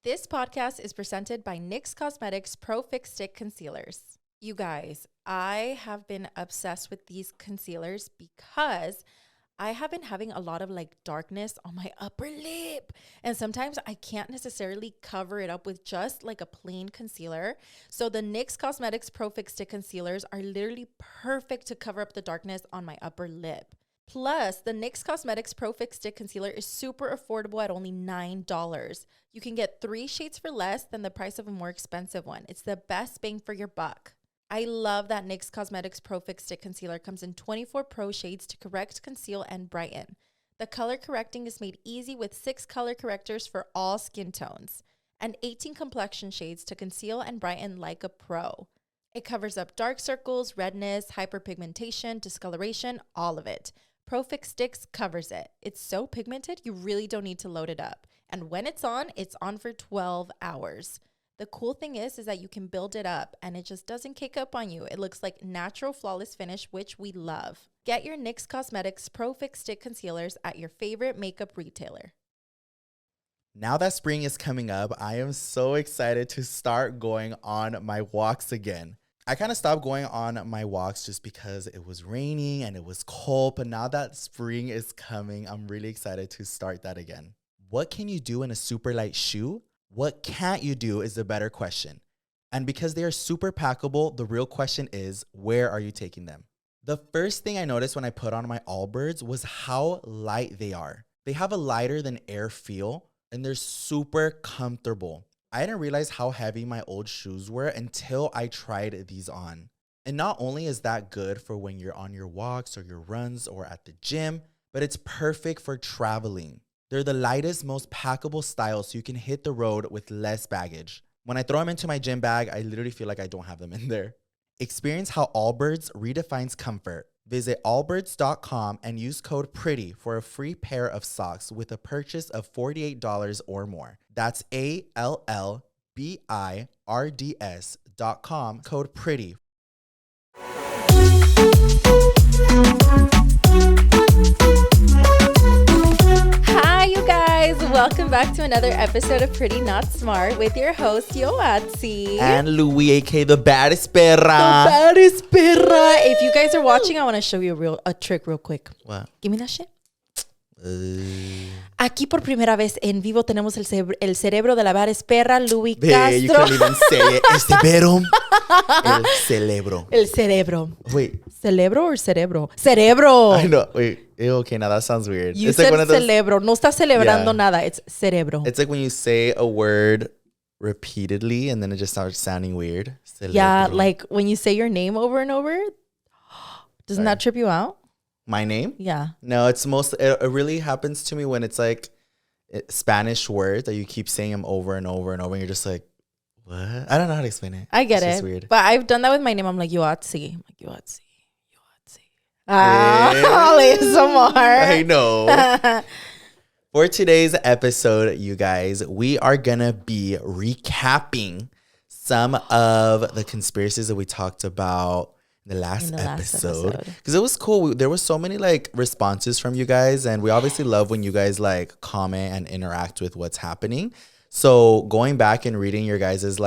This podcast is presented by NYX Cosmetics Pro Fix Stick Concealers. You guys, I have been obsessed with these concealers because I have been having a lot of darkness on my upper lip. And sometimes I can't necessarily cover it up with just a plain concealer. So the NYX Cosmetics Pro Fix Stick Concealers are literally perfect to cover up the darkness on my upper lip. Plus, the NYX Cosmetics Pro Fix Stick Concealer is super affordable at only $9. You can get 3 shades for less than the price of a more expensive one. It's the best bang for your buck. I love that NYX Cosmetics Pro Fix Stick Concealer comes in 24 pro shades to correct, conceal, and brighten. The color correcting is made easy with 6 color correctors for all skin tones and 18 complexion shades to conceal and brighten like a pro. It covers up dark circles, redness, hyperpigmentation, discoloration, all of it. Pro Fix Sticks covers it. It's so pigmented, you really don't need to load it up. And when it's on for 12 hours. The cool thing is that you can build it up and it just doesn't kick up on you. It looks like natural flawless finish, which we love. Get your NYX Cosmetics Pro Fix Stick Concealers at your favorite makeup retailer. Now that spring is coming up, I am so excited to start going on my walks again. I kind of stopped going on my walks just because it was raining and it was cold, but now that spring is coming, I'm really excited to start that again. What can you do in a super light shoe? What can't you do is the better question. And because they are super packable, the real question is, where are you taking them? The first thing I noticed when I put on my Allbirds was how light they are. They have a lighter than air feel and they're super comfortable. I didn't realize how heavy my old shoes were until I tried these on. And not only is that good for when you're on your walks or your runs or at the gym, but it's perfect for traveling. They're the lightest, most packable style so you can hit the road with less baggage. When I throw them into my gym bag, I literally feel like I don't have them in there. Experience how Allbirds redefines comfort. Visit allbirds.com and use code PRETTY for a free pair of socks with a purchase of $48 or more. That's allbirds.com, code PRETTY. Hi, you guys. Welcome back to another episode of Pretty Not Smart with your host, Yoatzi. And Louie, a.k.a. the baddest perra. The baddest perra. If you guys are watching, I want to show you a trick real quick. What? Give me that shit. Aquí por primera vez en vivo tenemos el cerebro de la baddest perra, Louie Castro. You can't even say it. El cerebro. El cerebro. Wait. ¿Cerebro or cerebro? Cerebro. I know. Wait. Okay, now that sounds weird. You said cerebro. No estás celebrando nada. It's cerebro. It's like when you say a word repeatedly and then it just starts sounding weird. Cerebro. Yeah, like when you say your name over and over. Doesn't that trip you out? My name? Yeah. No, it really happens to me when it's like Spanish words that you keep saying them over and over and over and you're just like, what? I don't know how to explain it. I get it. It's weird. But I've done that with my name. I'm like, Yoatzi. I'm like, Yoatzi. ASMR. I know. For today's episode, you guys, we are going to be recapping some of the conspiracies that we talked about in the last episode. Because it was cool. There was so many responses from you guys. And we obviously love when you guys comment and interact with what's happening. So going back and reading your guys'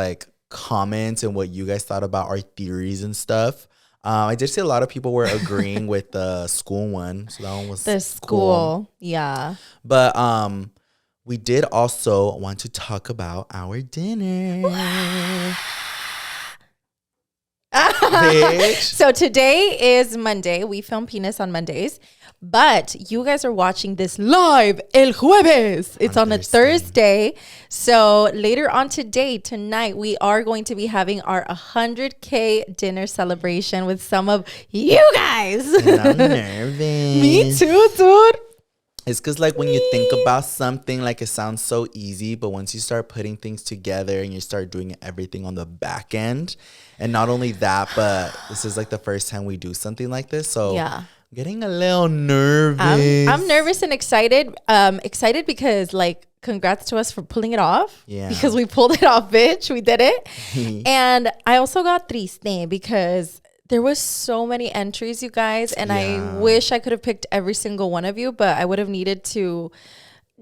comments and what you guys thought about our theories and stuff. I did see a lot of people were agreeing with the school one. So that one was the school. Cool. Yeah. But we did also want to talk about our dinner. So today is Monday. We film Penis on Mondays. But you guys are watching this live el jueves. It's on a Thursday. So later on tonight, we are going to be having our 100K dinner celebration with some of you guys. And I'm nervous. Me too, dude. It's because when you think about something, it sounds so easy. But once you start putting things together and you start doing everything on the back end. And not only that, but this is the first time we do something like this. So yeah. Getting a little nervous. I'm nervous and excited. Excited because congrats to us for pulling it off. Yeah. Because we pulled it off, bitch. We did it. And I also got triste because there was so many entries, you guys. And I wish I could have picked every single one of you, but I would have needed to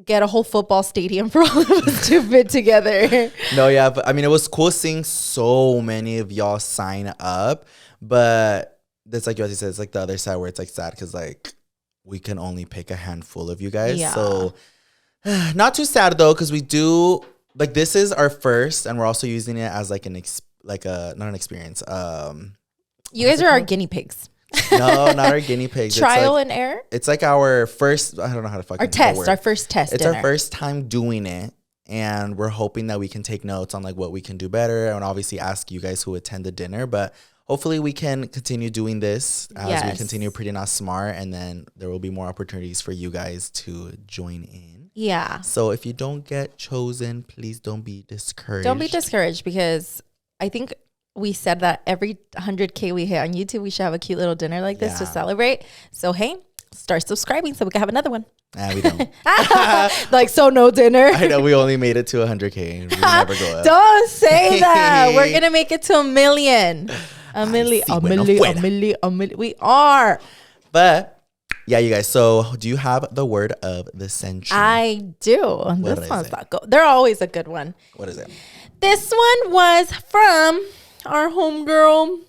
get a whole football stadium for all of us to fit together. No, yeah, but I mean, it was cool seeing so many of y'all sign up, but that's like Yoatzi said, it's like the other side where it's like sad because like we can only pick a handful of you guys. Yeah. So not too sad though, because we do like this is our first, and we're also using it as like not an experience. You guys are our guinea pigs. No, not our guinea pigs. Trial and error. It's like our first. I don't know how to fucking Our test. Our first test. It's dinner. our first time doing it, and we're hoping that we can take notes on like what we can do better, and obviously ask you guys who attend the dinner. But hopefully we can continue doing this as we continue Pretty Not Smart, and then there will be more opportunities for you guys to join in. Yeah. So if you don't get chosen, please don't be discouraged. Don't be discouraged, because I think we said that every 100K we hit on YouTube, we should have a cute little dinner like this to celebrate. So, hey, start subscribing so we can have another one. Nah, we don't. Like, so no dinner. I know we only made it to 100K. We never go up. Don't say that. We're going to make it to 1 million. A million. We are. But yeah, you guys. So do you have the word of the century? I do. What This one's not good. They're always a good one. What is it? This one was from our homegirl,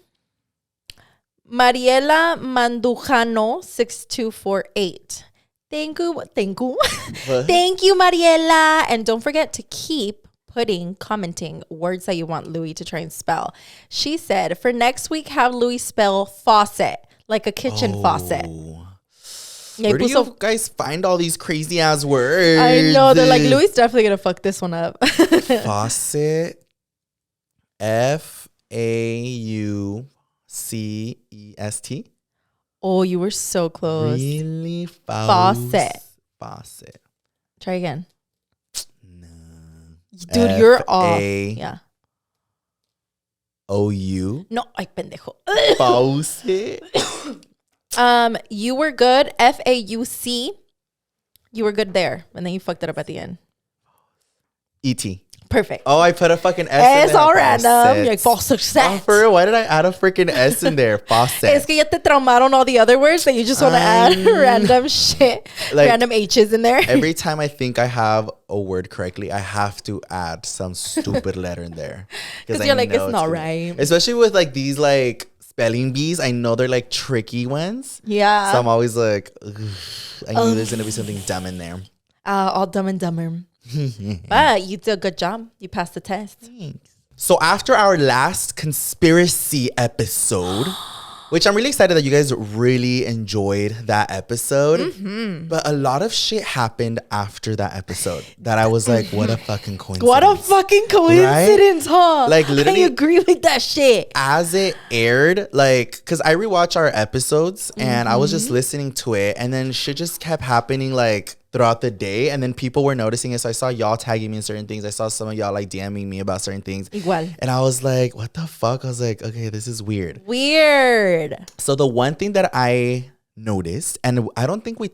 Mariela Mandujano 6248. Thank you. Thank you, Mariela. And don't forget to keep commenting words that you want Louie to try and spell. She said, for next week, have Louie spell faucet, like a kitchen faucet. Yeah, where do you guys find all these crazy ass words? I know. They're like, Louie's definitely going to fuck this one up. Faucet. Faucet. Oh, you were so close. Really? Faucet. Faucet. Try again. No. Dude, you're off. Yeah. O-U. No, ay, pendejo. Faucet. You were good. F-A-U-C. You were good there. And then you fucked it up at the end. E-T. Perfect. Oh, I put a fucking S in there. All random. You're like, faucet. Oh, for real? Why did I add a freaking S in there? Faucet. Es que ya te traumaron all the other words that you just want to add random shit. Like, random H's in there. Every time I think I have a word correctly, I have to add some stupid letter in there. Because you're like, it's not right. Especially with like these like spelling bees. I know they're like tricky ones. Yeah. So I'm always like, I knew there's going to be something dumb in there. All dumb and dumber. But you did a good job. You passed the test. Thanks. So after our last conspiracy episode, which I'm really excited that you guys really enjoyed that episode. Mm-hmm. But a lot of shit happened after that episode that I was like, what a fucking coincidence. What a fucking coincidence, right? Huh? Like literally. I agree with that shit. As it aired, like, because I rewatch our episodes and I was just listening to it, and then shit just kept happening like throughout the day, and then people were noticing it. So I saw y'all tagging me in certain things. I saw some of y'all like DMing me about certain things. Igual. And I was like, what the fuck? I was like, okay, this is weird. So the one thing that I noticed, and I don't think we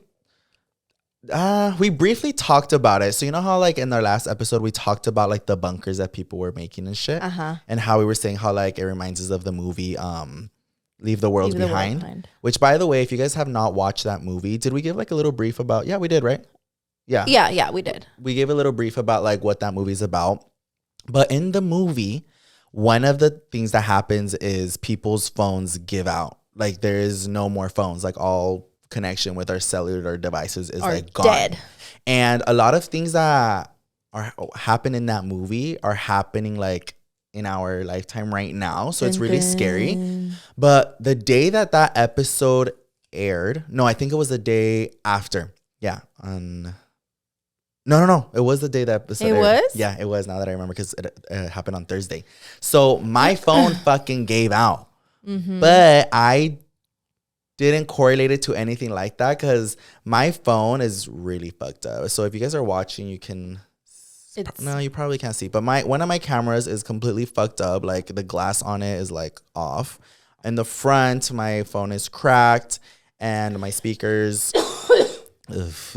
briefly talked about it. So you know how like in our last episode we talked about like the bunkers that people were making and shit, and how we were saying how like it reminds us of the movie Leave the World Behind. Which, by the way, if you guys have not watched that movie, did we give like a little brief about? Yeah, we did, right? Yeah, we did. We gave a little brief about like what that movie's about. But in the movie, one of the things that happens is people's phones give out. Like there is no more phones. Like all connection with our cellular devices is like gone. Dead. And a lot of things that happen in that movie are happening like in our lifetime right now. So it's really scary. But the day that episode aired, no, I think it was the day after. Yeah. No. It was the day that episode aired. It was? Yeah, it was, now that I remember, because it happened on Thursday. So my phone fucking gave out. But I didn't correlate it to anything like that because my phone is really fucked up. So if you guys are watching, you can... No, you probably can't see. But one of my cameras is completely fucked up. Like the glass on it is like off. In the front, my phone is cracked. And my speakers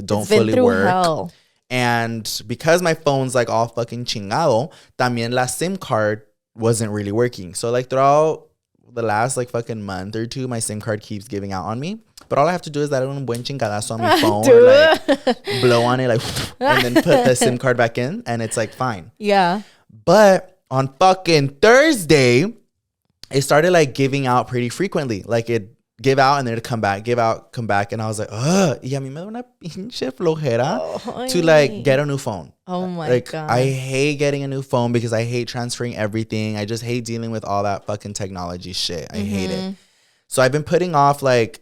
don't fully work. Hell. And because my phone's like all fucking chingado, también la SIM card wasn't really working. So like throughout the last like fucking month or two, my SIM card keeps giving out on me. But all I have to do is that un buen chingadazo on my phone or like blow on it like and then put the SIM card back in and it's like fine. Yeah. But on fucking Thursday, it started like giving out pretty frequently. Like it give out and then it'd come back, give out, come back. And I was like, ugh. Y a mí me da una pinche flojera to like get a new phone. Oh my like, God. I hate getting a new phone because I hate transferring everything. I just hate dealing with all that fucking technology shit. I hate it. So I've been putting off like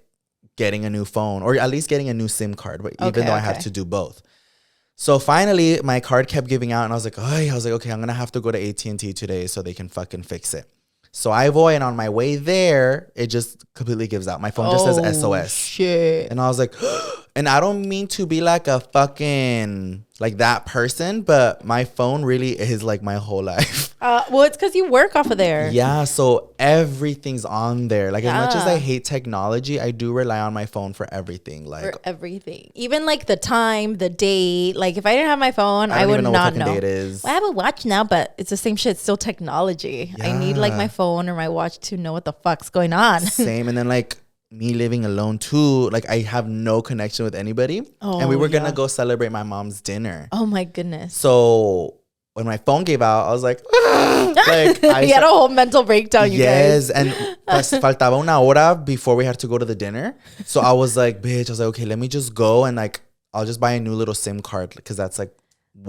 getting a new phone or at least getting a new SIM card, but even though I have to do both. So finally, my card kept giving out and I was like, okay, I'm going to have to go to AT&T today so they can fucking fix it. So I voy, and on my way there, it just completely gives out. My phone just says SOS. Shit. And I was like, and I don't mean to be like a fucking, like that person, but my phone really is like my whole life. Well, it's because you work off of there. Yeah, so everything's on there. Like, as much as I hate technology, I do rely on my phone for everything. Like, for everything. Even like the time, the date. Like, if I didn't have my phone, I would even know not what know. Date is. Well, I have a watch now, but it's the same shit. It's still technology. Yeah. I need like my phone or my watch to know what the fuck's going on. Same. And then like me living alone too, like I have no connection with anybody. And we were going to go celebrate my mom's dinner. Oh my goodness. So when my phone gave out, I was like, like you had a whole mental breakdown, you guys. Yes, and faltaba una hora before we had to go to the dinner. So I was like, bitch, I was like, okay, let me just go and like, I'll just buy a new little SIM card because that's like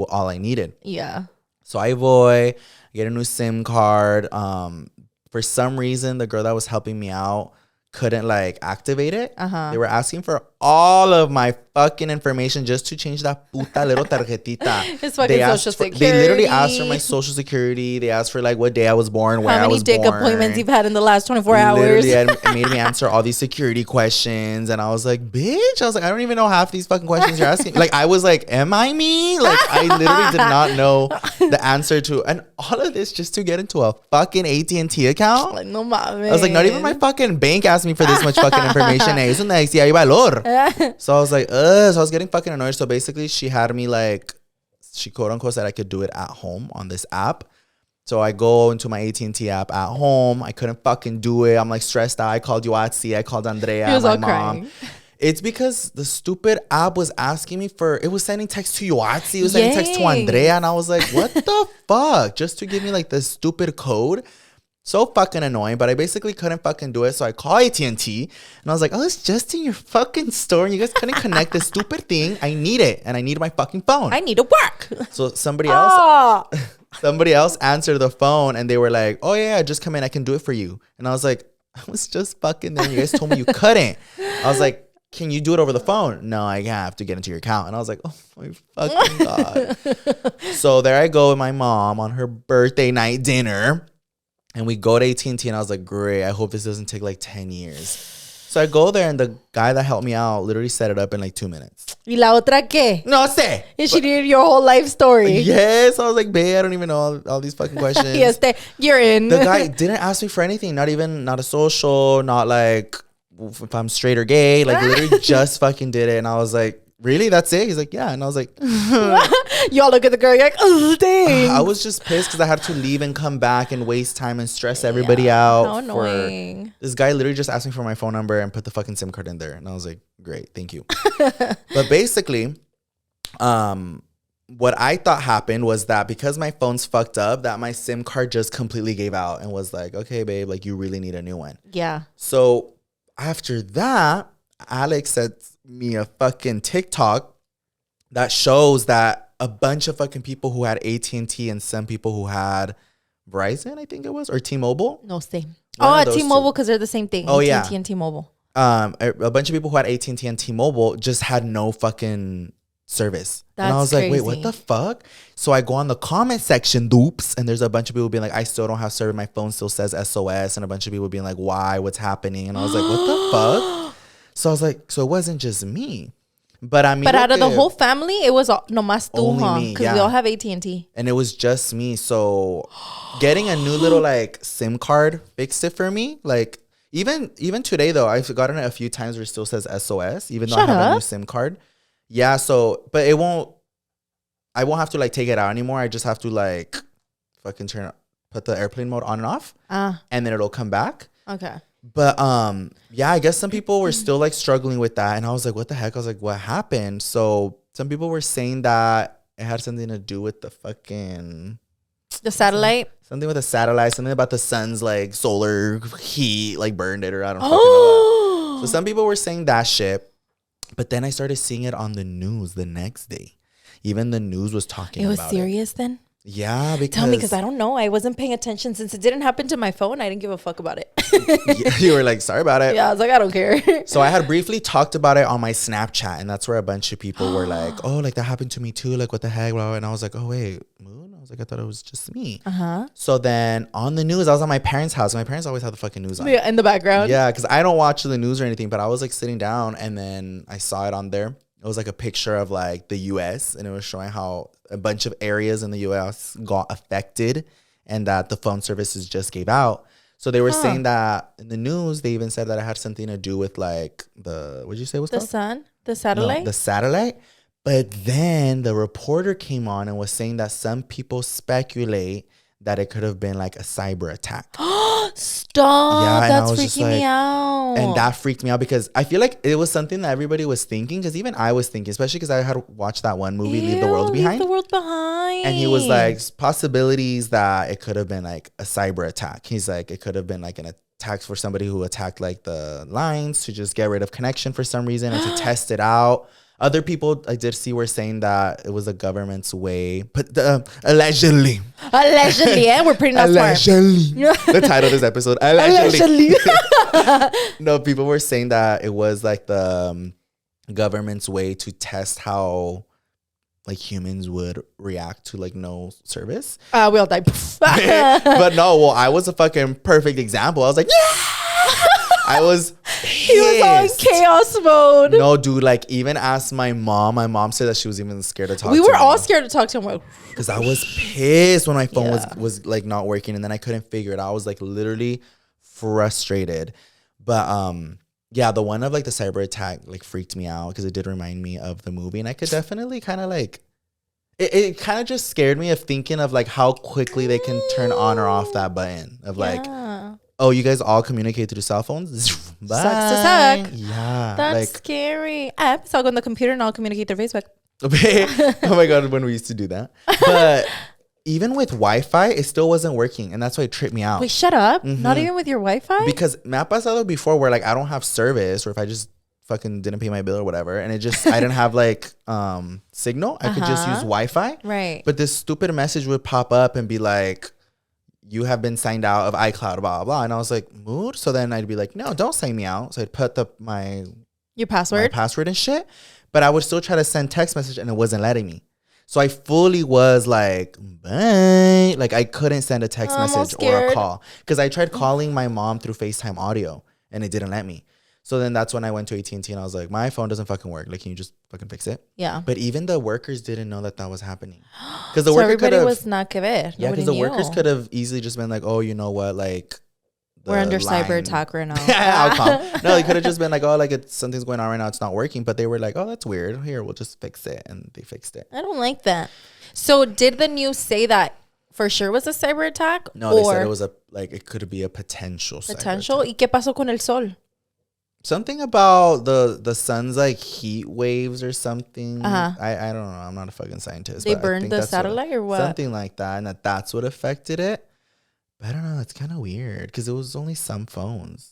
all I needed. Yeah. So I voy, get a new SIM card. For some reason, the girl that was helping me out couldn't like activate it. They were asking for all of my fucking information just to change that puta little tarjetita. His fucking social security. They literally asked for my social security. They asked for like what day I was born, where I was born. How many dick appointments you've had in the last 24 hours. Literally, it made me answer all these security questions. And I was like, bitch, I was like, I don't even know half these fucking questions you're asking. Like, I was like, am I me? Like, I literally did not know the answer to. And all of this just to get into a fucking AT&T account. Like, no mames. I was like, not even my fucking bank asked me for this much fucking information. Eso no decía hay valor. So I was like, ugh. So I was getting fucking annoyed. So basically, she had me like, she quote unquote said I could do it at home on this app. So I go into my AT&T app at home. I couldn't fucking do it. I'm like stressed out. I called Yoatzi. I called Andrea, my mom. Crying. It's because the stupid app was asking me for, it was sending text to Yoatzi. It was sending text to Andrea. And I was like, what the fuck? Just to give me like this stupid code. So fucking annoying, but I basically couldn't fucking do it. So I call AT&T and I was like, oh, it's just in your fucking store and you guys couldn't connect this stupid thing. I need it and I need my fucking phone. I need to work. So somebody else answered the phone and they were like, oh yeah, just come in. I can do it for you. And I was like, I was just fucking there. You guys told me you couldn't. I was like, can you do it over the phone? No, I have to get into your account. And I was like, oh my fucking God. So there I go with my mom on her birthday night dinner. And we go to AT&T and I was like, great, I hope this doesn't take like 10 years. So I go there and the guy that helped me out literally set it up in like 2 minutes. ¿Y la otra qué? No sé. And she did your whole life story. Yes. I was like, babe, I don't even know all these fucking questions. Yes, you're in. The guy didn't ask me for anything. Not a social, not like if I'm straight or gay. Like literally just fucking did it. And I was like, really? That's it? He's like, yeah. And I was like, y'all look at the girl, you're like, oh, dang. I was just pissed because I had to leave and come back and waste time and stress everybody out. How annoying. This guy literally just asked me for my phone number and put the fucking SIM card in there. And I was like, great, thank you. But basically, what I thought happened was that because my phone's fucked up, that my SIM card just completely gave out and was like, okay, babe, like you really need a new one. Yeah. So after that, Alex sent me a fucking TikTok that shows that a bunch of fucking people who had AT&T and some people who had Verizon, I think it was, or T-Mobile. No, same. T-Mobile because they're the same thing. Oh, yeah. AT&T and T-Mobile. A bunch of people who had AT&T and T-Mobile just had no fucking service. That's and I was crazy. like, wait, what the fuck? So I go on the comment section, doops, and there's a bunch of people being like, I still don't have service. My phone still says SOS. And a bunch of people being like, why? What's happening? And I was like, what the fuck? So I was like, so it wasn't just me. But I mean, but out of the whole family, it was nomás tú, huh? Because we all have AT&T. And it was just me. So getting a new little like SIM card fixed it for me. Like even today though, I've gotten it a few times where it still says SOS, even though I have a new SIM card. Yeah. So, but I won't have to like take it out anymore. I just have to like fucking put the airplane mode on and off, and then it'll come back. Okay. But yeah, I guess some people were still like struggling with that, and I was like, what the heck? I was like, what happened? So some people were saying that it had something to do with the fucking The satellite. something with a satellite, something about the sun's like solar heat like burned it, or I don't fucking know what. So some people were saying that shit, but then I started seeing it on the news the next day. Even the news was talking about it. It was serious then? Yeah, because tell me, because I don't know. I wasn't paying attention since it didn't happen to my phone. I didn't give a fuck about it. You were like, sorry about it. Yeah, I was like, I don't care. So I had briefly talked about it on my Snapchat, and that's where a bunch of people were like, oh, like that happened to me too. Like, what the heck? Blah, blah. And I was like, oh, wait, moon? I was like, I thought it was just me. So then on the news, I was at my parents' house. My parents always have the fucking news on. Yeah, in the background. Yeah, because I don't watch the news or anything, but I was like sitting down, and then I saw it on there. It was like a picture of like the U.S. and it was showing how a bunch of areas in the U.S. got affected and that the phone services just gave out. So they were saying that in the news, they even said that it had something to do with like what did you say it was the called? sun, the satellite. No, the satellite. But then the reporter came on and was saying that some people speculate that it could have been like a cyber attack. Stop. Yeah, That's freaking me out. And that freaked me out because I feel like it was something that everybody was thinking, because even I was thinking, especially because I had watched that one movie, Leave the World Behind. Leave the World Behind. And he was like, possibilities that it could have been like a cyber attack. He's like, it could have been like an attack for somebody who attacked like the lines to just get rid of connection for some reason and to test it out. Other people I did see were saying that it was the government's way, but allegedly. Allegedly, yeah, we're pretty not allegedly. smart. The title of this episode, allegedly. No, people were saying that it was like the government's way to test how like humans would react to like no service. We all die. But no, well, I was a fucking perfect example. I was like, yeah. I was pissed. He was all in chaos mode. No, dude, like even asked my mom. My mom said that she was even scared to talk to me. We were all scared to talk to him. Because I was pissed when my phone was like not working, and then I couldn't figure it out. I was like literally frustrated. But yeah, the one of like the cyber attack like freaked me out because it did remind me of the movie, and I could definitely kind of like it kind of just scared me of thinking of like how quickly they can turn on or off that button of like, oh, you guys all communicate through cell phones? Bye. Sucks to suck. Yeah. That's like, scary. So I'll go on the computer and I'll communicate through Facebook. Oh my God, when we used to do that. But even with Wi-Fi, it still wasn't working. And that's why it tripped me out. Wait, shut up. Not even with your Wi-Fi? Because me ha pasado before where like I don't have service, or if I just fucking didn't pay my bill or whatever, and it just I didn't have like signal, I could just use Wi-Fi. Right. But this stupid message would pop up and be like, you have been signed out of iCloud, blah, blah, blah. And I was like, mood? So then I'd be like, no, don't sign me out. So I'd put your password and shit. But I would still try to send text message and it wasn't letting me. So I fully was like, bye. Like I couldn't send a text message or a call. Because I tried calling my mom through FaceTime audio and it didn't let me. So then that's when I went to AT&T and I was like, my phone doesn't fucking work. Like, can you just fucking fix it? Yeah. But even the workers didn't know that was happening. Because the worker everybody was not que ver. Yeah, because the workers could have easily just been like, oh, you know what? Like, we're under cyber attack right now. I'll call. No, they could have just been like, oh, like something's going on right now. It's not working. But they were like, oh, that's weird. Here, we'll just fix it. And they fixed it. I don't like that. So did the news say that for sure was a cyber attack? No, they said it was it could be a potential cyber attack. ¿Y qué pasó con el sol? Something about the sun's like heat waves or something. I don't know. I'm not a fucking scientist. They burned the satellite or what? Something like that. And that's what affected it. But I don't know. It's kind of weird because it was only some phones.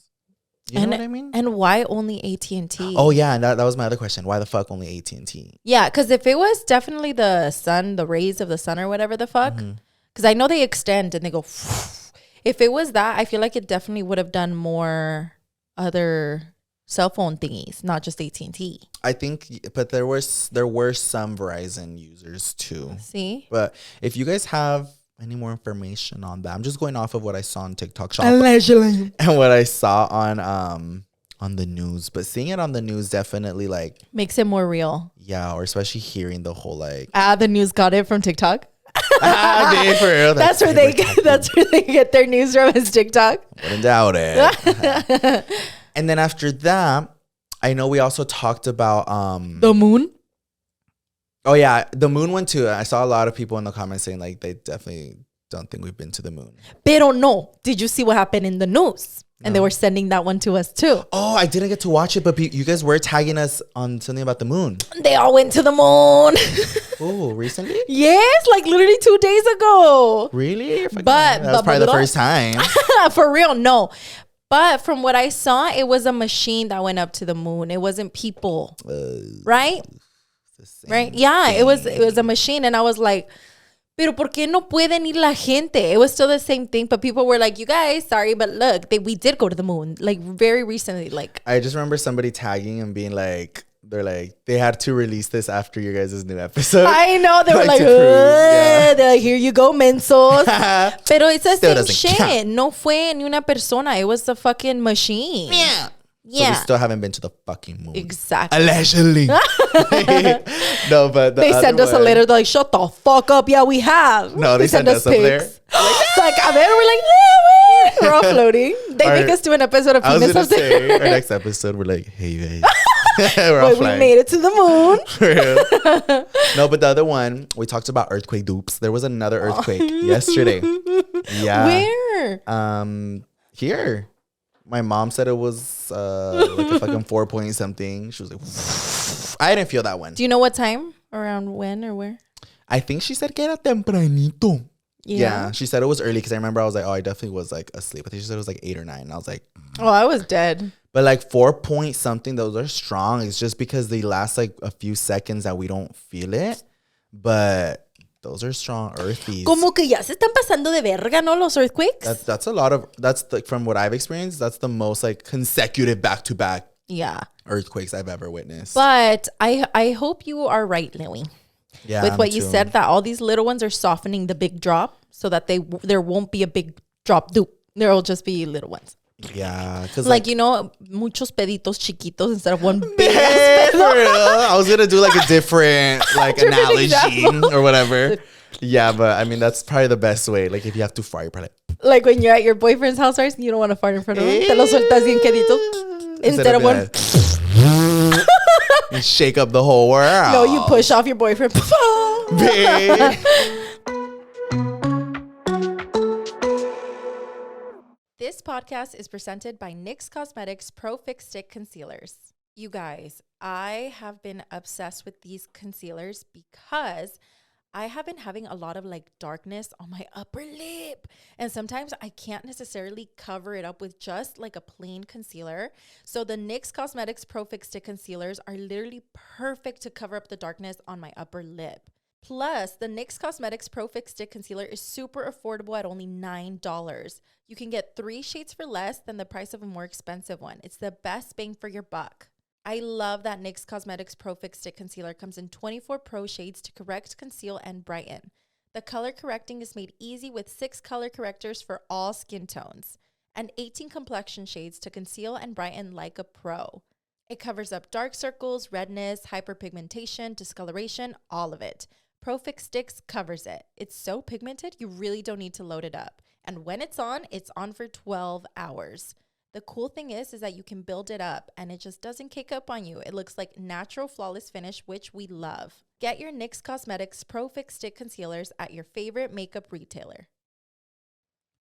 You know what I mean? And why only AT&T? Oh, yeah. And that was my other question. Why the fuck only AT&T? Yeah, because if it was definitely the sun, the rays of the sun or whatever the fuck, because I know they extend and they go. If it was that, I feel like it definitely would have done more other cell phone thingies, not just AT&T. I think, but there were some Verizon users too. See? But if you guys have any more information on that, I'm just going off of what I saw on TikTok Shop allegedly and what I saw on the news. But seeing it on the news definitely like makes it more real. Yeah, or especially hearing the whole like the news got it from TikTok. For real. That's where they get their news from, is TikTok. Wouldn't doubt it. And then after that, I know we also talked about the moon. Oh yeah, the moon one too. I saw a lot of people in the comments saying like they definitely don't think we've been to the moon. Pero no. Did you see what happened in the news? And they were sending that one to us too. Oh, I didn't get to watch it, but you guys were tagging us on something about the moon. They all went to the moon. Oh, recently? Yes, like literally 2 days ago. Really? But that was probably the first time. For real, no. But from what I saw, it was a machine that went up to the moon. It wasn't people. Right? Right? Yeah, it was a machine. And I was like, pero ¿por qué no pueden ir la gente? It was still the same thing, but people were like, you guys, sorry, but look, we did go to the moon, like very recently. Like, I just remember somebody tagging and being like, they had to release this after your guys' new episode. I know, they were like, they're like, here you go, mensos. Pero it's the same shit. Count. No fue ni una persona. It was the fucking machine. Yeah. So we still haven't been to the fucking moon. Exactly. Allegedly. No, but they sent us a letter. They're like, shut the fuck up. Yeah, we have. No, they sent us up there. Like, a ver, we're like, yeah, we're all floating. They make us do an episode of penis up there. Our next episode, we're like, hey, you guys. We're all flying. We made it to the moon. No, but the other one, we talked about earthquake dupes. There was another earthquake yesterday. Yeah. Where? Here. My mom said it was like a fucking 4 point something. She was like, I didn't feel that one. Do you know what time? Around when or where? I think she said que era tempranito. Yeah, she said it was early because I remember I was like, oh, I definitely was like asleep. I think she said it was like 8 or 9. I was like, oh, I was dead. But like 4 point something, those are strong. It's just because they last like a few seconds that we don't feel it. But those are strong earthies. Como que ya se están pasando de verga, ¿no? Los earthquakes. That's a lot of, that's like from what I've experienced, that's the most like consecutive back-to-back earthquakes I've ever witnessed. But I hope you are right, Louie. Yeah, with what you said, that all these little ones are softening the big drop so that there won't be a big drop. There'll just be little ones. Yeah, because like, you know, muchos peditos chiquitos instead of one big ass pedo. I was gonna do like a different like analogy or whatever. Yeah, but I mean that's probably the best way. Like if you have to fart, you're probably like when you're at your boyfriend's house, right? You don't want to fart in front of him. Te lo sueltas bien quedito instead of one. You shake up the whole world. No, you push off your boyfriend. This podcast is presented by NYX Cosmetics Pro Fix Stick Concealers. You guys, I have been obsessed with these concealers because I have been having a lot of like darkness on my upper lip. And sometimes I can't necessarily cover it up with just like a plain concealer. So the NYX Cosmetics Pro Fix Stick Concealers are literally perfect to cover up the darkness on my upper lip. Plus, the NYX Cosmetics Pro Fix Stick Concealer is super affordable at only $9. You can get 3 shades for less than the price of a more expensive one. It's the best bang for your buck. I love that NYX Cosmetics Pro Fix Stick Concealer comes in 24 pro shades to correct, conceal, and brighten. The color correcting is made easy with 6 color correctors for all skin tones and 18 complexion shades to conceal and brighten like a pro. It covers up dark circles, redness, hyperpigmentation, discoloration, all of it. Pro Fix Sticks covers it. It's so pigmented, you really don't need to load it up. And when it's on for 12 hours. The cool thing is that you can build it up and it just doesn't kick up on you. It looks like natural flawless finish, which we love. Get your NYX Cosmetics Pro Fix Stick Concealers at your favorite makeup retailer.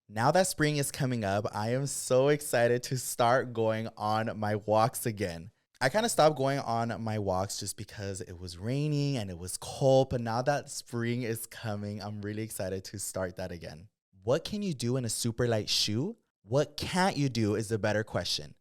Now that spring is coming up, I am so excited to start going on my walks again. I kind of stopped going on my walks just because it was raining and it was cold, but now that spring is coming, I'm really excited to start that again. What can you do in a super light shoe? What can't you do is the better question.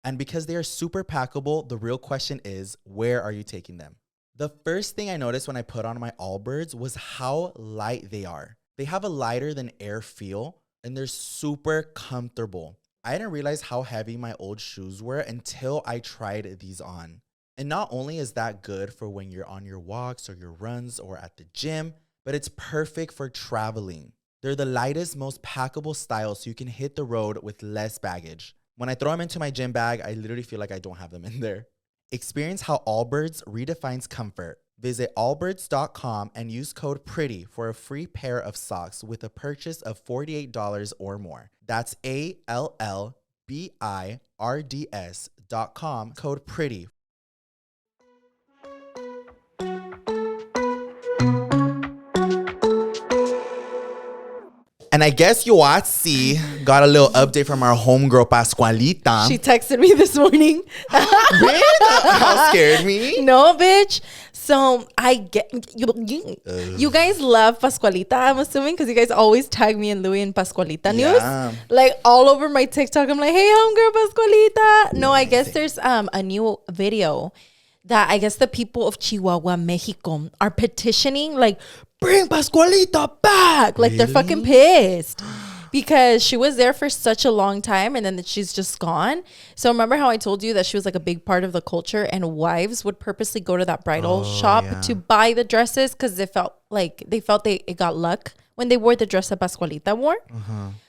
And because they are super packable, the real question is, where are you taking them? The first thing I noticed when I put on my Allbirds was how light they are. They have a lighter than air feel, and they're super comfortable. I didn't realize how heavy my old shoes were until I tried these on. And not only is that good for when you're on your walks or your runs or at the gym, but it's perfect for traveling. They're the lightest, most packable style so you can hit the road with less baggage. When I throw them into my gym bag, I literally feel like I don't have them in there. Experience how Allbirds redefines comfort. Visit allbirds.com and use code PRETTY for a free pair of socks with a purchase of $48 or more. That's allbirds.com, code PRETTY. And I guess Yoatzi got a little update from our homegirl Pascualita. She texted me this morning. Really? How scared me? No, bitch. So I get you guys love Pascualita, I'm assuming, because you guys always tag me and Louie in Pascualita news. Yeah. Like all over my TikTok. I'm like, hey, homegirl, Pascualita. No, I guess there's a new video that I guess the people of Chihuahua, Mexico, are petitioning, like, bring Pascualita back. Like, they're fucking pissed. Because she was there for such a long time and then she's just gone. So remember how I told you that she was like a big part of the culture and wives would purposely go to that bridal shop to buy the dresses because they felt it got luck when they wore the dress that Pascualita wore.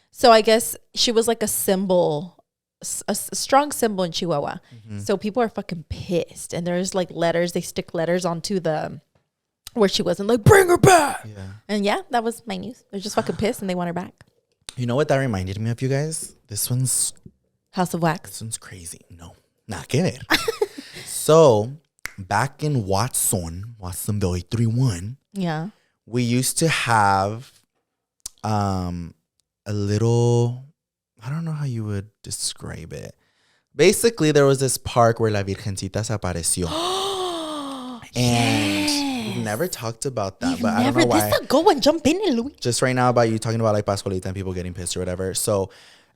So I guess she was like a symbol, a strong symbol in Chihuahua. So people are fucking pissed. And there's like letters, they stick letters onto the where she wasn't like, bring her back. Yeah. And yeah, that was my news. They're just fucking pissed and they want her back. You know what that reminded me of, you guys? This one's House of Wax. This one's crazy. No, nada que ver. So, back in Watsonville 831, yeah, we used to have a little, I don't know how you would describe it. Basically, there was this park where La Virgencita se apareció. And we've never talked about that, but I don't know why. Let's not go and jump in it, Louie. Just right now about you talking about like Pascualita and people getting pissed or whatever. So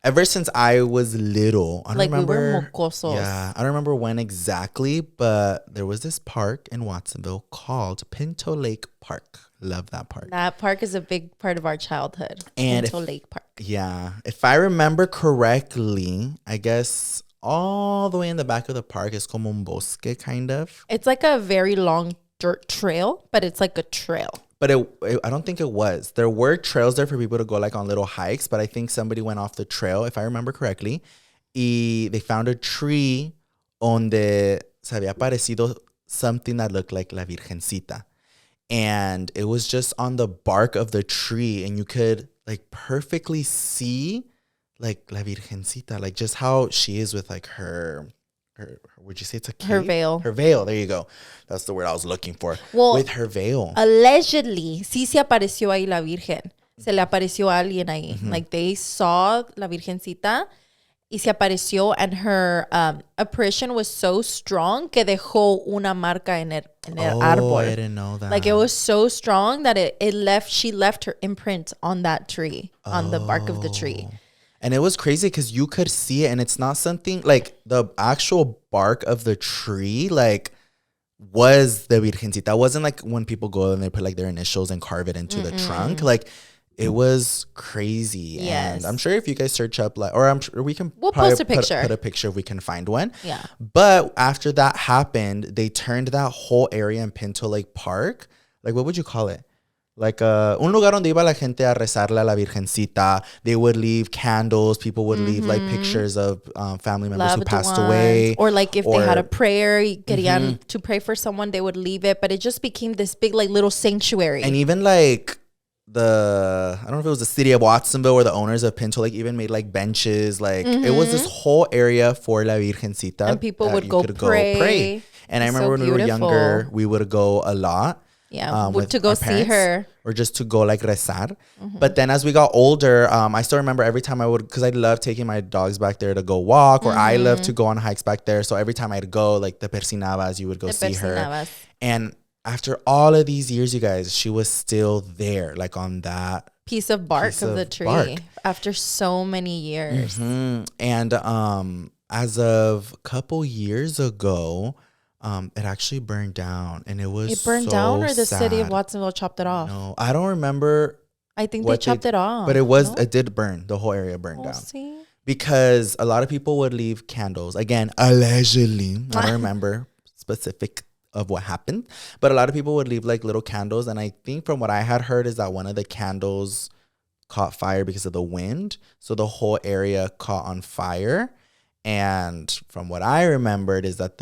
ever since I was little, I don't remember. We were mocosos. Yeah, I don't remember when exactly, but there was this park in Watsonville called Pinto Lake Park. Love that park. That park is a big part of our childhood. And Pinto Lake Park. Yeah, if I remember correctly, I guess all the way in the back of the park is como un bosque, kind of. It's like a very long dirt trail, but it's like a trail. But I don't think it was. There were trails there for people to go like on little hikes, but I think somebody went off the trail, if I remember correctly. Y they found a tree donde se había aparecido something that looked like La Virgencita. And it was just on the bark of the tree, and you could like perfectly see like La Virgencita, like just how she is with like her would you say it's a cape? Her veil. Her veil, there you go. That's the word I was looking for. Well, with her veil. Allegedly, sí se apareció ahí la Virgen. Se le apareció a alguien ahí. Like they saw La Virgencita y se apareció, and her apparition was so strong que dejó una marca en el árbol. I didn't know that. Like it was so strong that she left her imprint on that tree, on the bark of the tree. And it was crazy because you could see it, and it's not something like the actual bark of the tree, like was the Virgencita. It wasn't like when people go and they put like their initials and carve it into the trunk. Like it was crazy. Yes. And I'm sure if you guys search up like, or I'm sure we'll post a picture. Put a picture if we can find one. Yeah. But after that happened, they turned that whole area in Pinto Lake Park. Like, what would you call it? Like un lugar donde iba la gente a rezarle a la Virgencita. They would leave candles. People would leave like pictures of family members who passed away. Or like if they had a prayer, querían to pray for someone, they would leave it. But it just became this big like little sanctuary. And even like I don't know if it was the city of Watsonville or the owners of Pinto Lake even made like benches. Like it was this whole area for La Virgencita. And people would go pray. And I remember when we were younger, we would go a lot. Yeah, to go see her. Or just to go like rezar. But then as we got older, I still remember every time I would, because I love taking my dogs back there to go walk, or I love to go on hikes back there. So every time I'd go, like the Persinabas, you would go see her. And after all of these years, you guys, she was still there, like on that piece of bark of the tree after so many years. And as of a couple years ago, it actually burned down, and it was burned down, or the city of Watsonville chopped it off? No, I don't remember. I think they chopped it off. But it did burn. The whole area burned down. See? Because a lot of people would leave candles. Again, allegedly. I don't remember specific of what happened, but a lot of people would leave like little candles. And I think from what I had heard is that one of the candles caught fire because of the wind. So the whole area caught on fire. And from what I remembered is that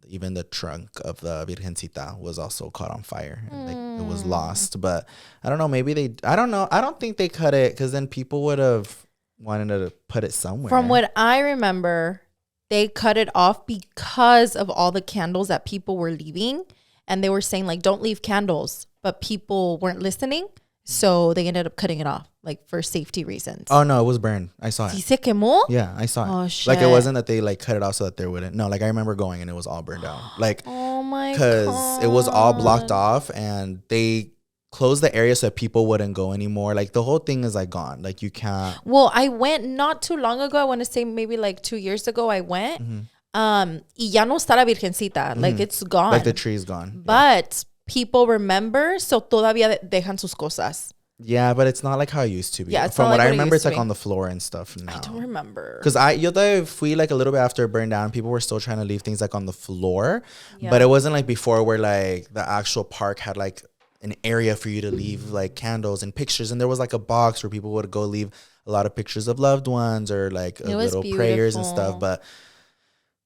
even the trunk of the Virgencita was also caught on fire. And it was lost. But I don't know. Maybe I don't know. I don't think they cut it because then people would have wanted to put it somewhere. From what I remember, they cut it off because of all the candles that people were leaving. And they were saying, like, don't leave candles. But people weren't listening. So they ended up cutting it off, like for safety reasons. Oh no, it was burned. I saw it. ¿Sí se quemó? Yeah, I saw it. Oh, shit. Like it wasn't that they like cut it off so that they wouldn't. No, like I remember going and it was all burned down. Like, oh my god. because it was all blocked off and they closed the area so that people wouldn't go anymore. Like the whole thing is like gone. Like you can't. Well, I went not too long ago. I want to say maybe like 2 years ago I went. Y ya no está la Virgencita. Like it's gone. Like the tree's gone. But people remember, so todavía dejan sus cosas. Yeah, but it's not like how it used to be. Yeah, it's From not what like I what it remember, used it's to like be. on the floor and stuff now. I don't remember. Because yo fui like a little bit after it burned down. People were still trying to leave things like on the floor. Yeah. But it wasn't like before where like the actual park had like an area for you to leave like candles and pictures. And there was like a box where people would go leave a lot of pictures of loved ones or like little prayers and stuff. But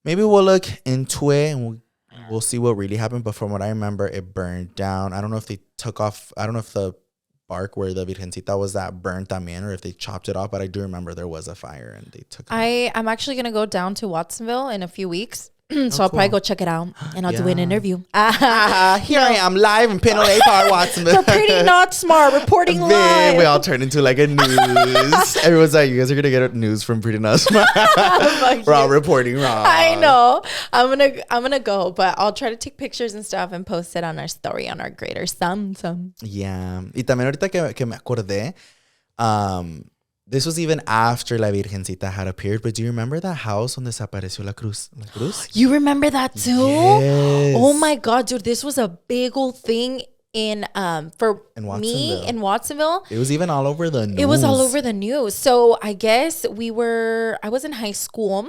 maybe we'll look into it and we'll see what really happened. But from what I remember, it burned down. I don't know if they took off. I don't know if the bark where the Virgencita was that burnt también or if they chopped it off. But I do remember there was a fire and they took it off. I'm actually going to go down to Watsonville in a few weeks. So I'll cool. probably go check it out and I'll do an interview. Here I am live in Pinole Park, Watsonville. For Pretty Not Smart, reporting live. We all turned into like a news. Everyone's like, you guys are gonna get news from Pretty Not Smart. We're all reporting wrong. I know. I'm gonna go, but I'll try to take pictures and stuff and post it on our story on our Greater Some. Yeah. Y también ahorita que me acordé, this was even after La Virgencita had appeared, but do you remember that house donde desapareció la cruz? La cruz? You remember that too? Yes. Oh my God, dude, this was a big old thing in me in Watsonville. It was even all over the news. It was all over the news. So I guess I was in high school,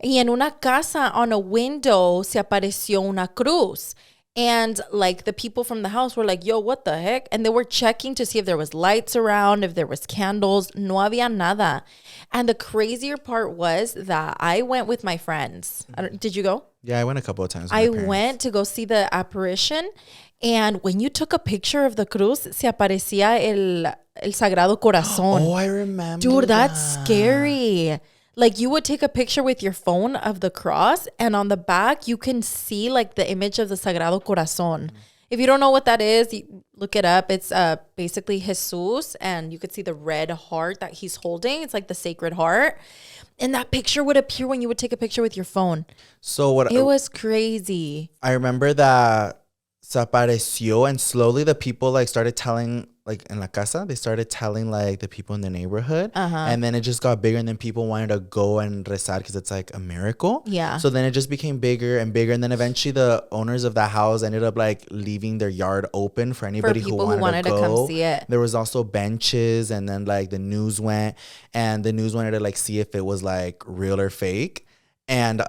y en una casa on a window se apareció una cruz. And like the people from the house were like, yo, what the heck? And they were checking to see if there was lights around, if there was candles. No había nada. And the crazier part was that I went with my friends. Did you go? Yeah, I went a couple of times with I my parents. went to go see the apparition. And when you took a picture of the cruz, se aparecía el Sagrado Corazón. Oh, I remember. Dude, that's scary. Like you would take a picture with your phone of the cross and on the back you can see like the image of the Sagrado Corazón. If you don't know what that is, you look it up. It's basically Jesus and you could see the red heart that he's holding. It's like the Sacred Heart. And that picture would appear when you would take a picture with your phone. So what? It was crazy. I remember that se apareció and slowly the people like started telling, like in la casa, they started telling like the people in the neighborhood. And then it just got bigger and then people wanted to go and rezar because it's like a miracle. Yeah. So then it just became bigger and bigger. And then eventually the owners of the house ended up like leaving their yard open for anybody who wanted to go. Come see it. There was also benches and then like the news went and the news wanted to like see if it was like real or fake. And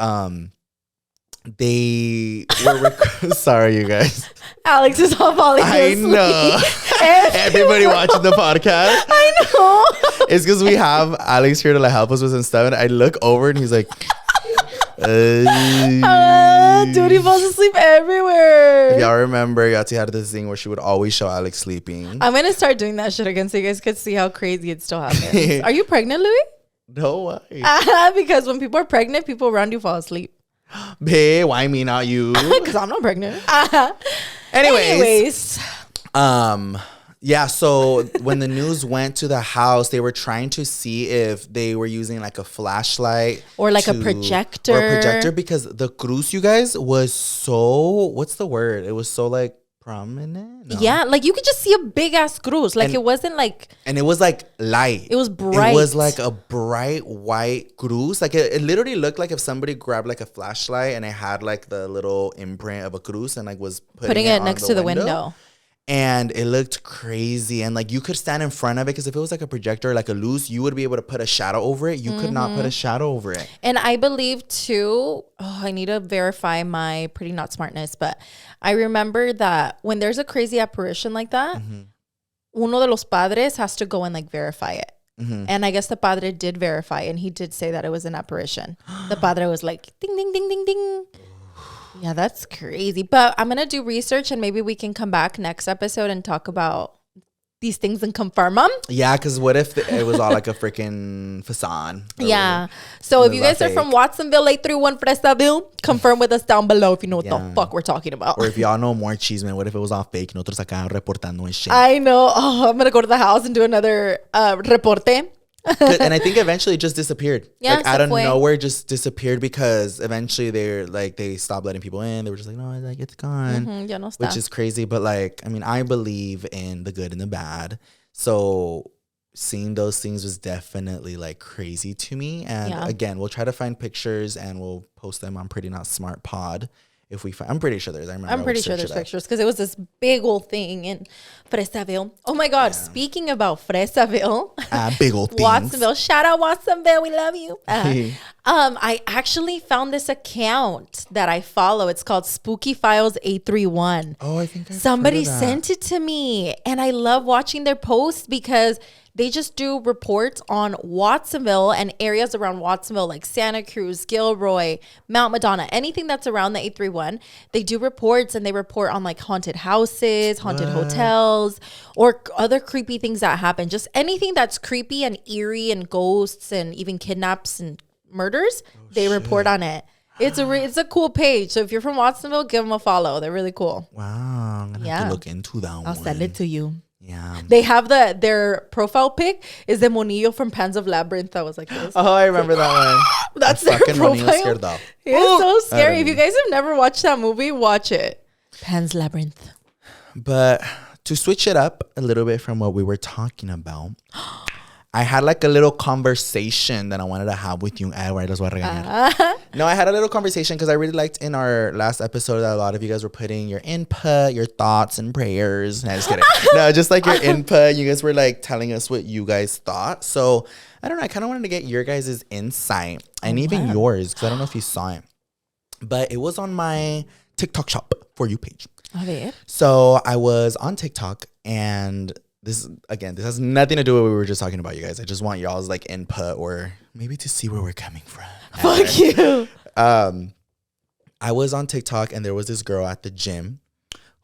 they were sorry you guys, Alex is all falling asleep. I know. Everybody watching the podcast, I know. It's because we have Alex here to like help us with some stuff and I look over and he's like dude, he falls asleep everywhere. If y'all remember, Yoatzi had this thing where she would always show Alex sleeping. I'm gonna start doing that shit again so you guys could see how crazy it still happens. Are you pregnant, Louie? No, why? Because when people are pregnant, people around you fall asleep. Babe, why me, not you? Because I'm not pregnant. Anyways. Yeah, so when the news went to the house, they were trying to see if they were using like a flashlight or like a projector. Or a projector because the cruz, you guys, was so, what's the word? It was so like prominent. No. Yeah, like you could just see a big ass cruz. Like it wasn't like. And it was like light. It was bright. It was like a bright white cruz. Like it literally looked like if somebody grabbed like a flashlight and it had like the little imprint of a cruz and like was putting it next to the window. And it looked crazy. And like you could stand in front of it because if it was like a projector, like a luz, you would be able to put a shadow over it. You could not put a shadow over it. And I believe too, I need to verify my pretty not smartness, but I remember that when there's a crazy apparition like that, uno de los padres has to go and like verify it. And I guess the padre did verify and he did say that it was an apparition. The padre was like, ding, ding, ding, ding, ding. Yeah, that's crazy. But I'm going to do research and maybe we can come back next episode and talk about these things and confirm them. Yeah, because what if it was all like a freaking facade? Yeah. So if you guys are from Watsonville, 831 Fresaville, confirm with us down below if you know what the fuck we're talking about. Or if y'all know more cheese, man, what if it was all fake? Nosotros acá reportando and shit. I know. Oh, I'm going to go to the house and do another reporte. And I think eventually it just disappeared. Yeah, like out of nowhere, just disappeared because eventually they stopped letting people in. They were just like, no, like it's gone, Ya no está. which is crazy. But like, I mean, I believe in the good and the bad. So seeing those things was definitely like crazy to me. And again, we'll try to find pictures and we'll post them on Pretty Not Smart Pod. If we find, I'm pretty sure there's. I'm pretty sure there's pictures because it was this big old thing in Fresaville. Oh my God! Speaking about Fresaville, big old things. Watsonville. Shout out Watsonville, we love you. I actually found this account that I follow. It's called Spooky Files 831. Oh, I think somebody sent it to me, and I love watching their posts because they just do reports on Watsonville and areas around Watsonville, like Santa Cruz, Gilroy, Mount Madonna, anything that's around the 831. They do reports and they report on like haunted houses, haunted hotels, or other creepy things that happen. Just anything that's creepy and eerie and ghosts and even kidnaps and murders, they report on it. It's a cool page. So if you're from Watsonville, give them a follow. They're really cool. Wow. I'm going to have to look into that one. I'll send it to you. Yeah. They have their profile pic is the Monillo from Pan's of Labyrinth. That was like this. Oh, I remember that one. That's their profile. It's so scary. If you guys have never watched that movie, watch it. Pan's Labyrinth. But to switch it up a little bit from what we were talking about, I had like a little conversation that I wanted to have with you. No, I had a little conversation because I really liked in our last episode that a lot of you guys were putting your input, your thoughts and prayers. No, just kidding. No, just like your input. You guys were like telling us what you guys thought. So I don't know. I kind of wanted to get your guys' insight and even yours because I don't know if you saw it. But it was on my TikTok shop For You page. So I was on TikTok and this has nothing to do with what we were just talking about, you guys. I just want y'all's like input or maybe to see where we're coming from. Fuck you. I was on TikTok and there was this girl at the gym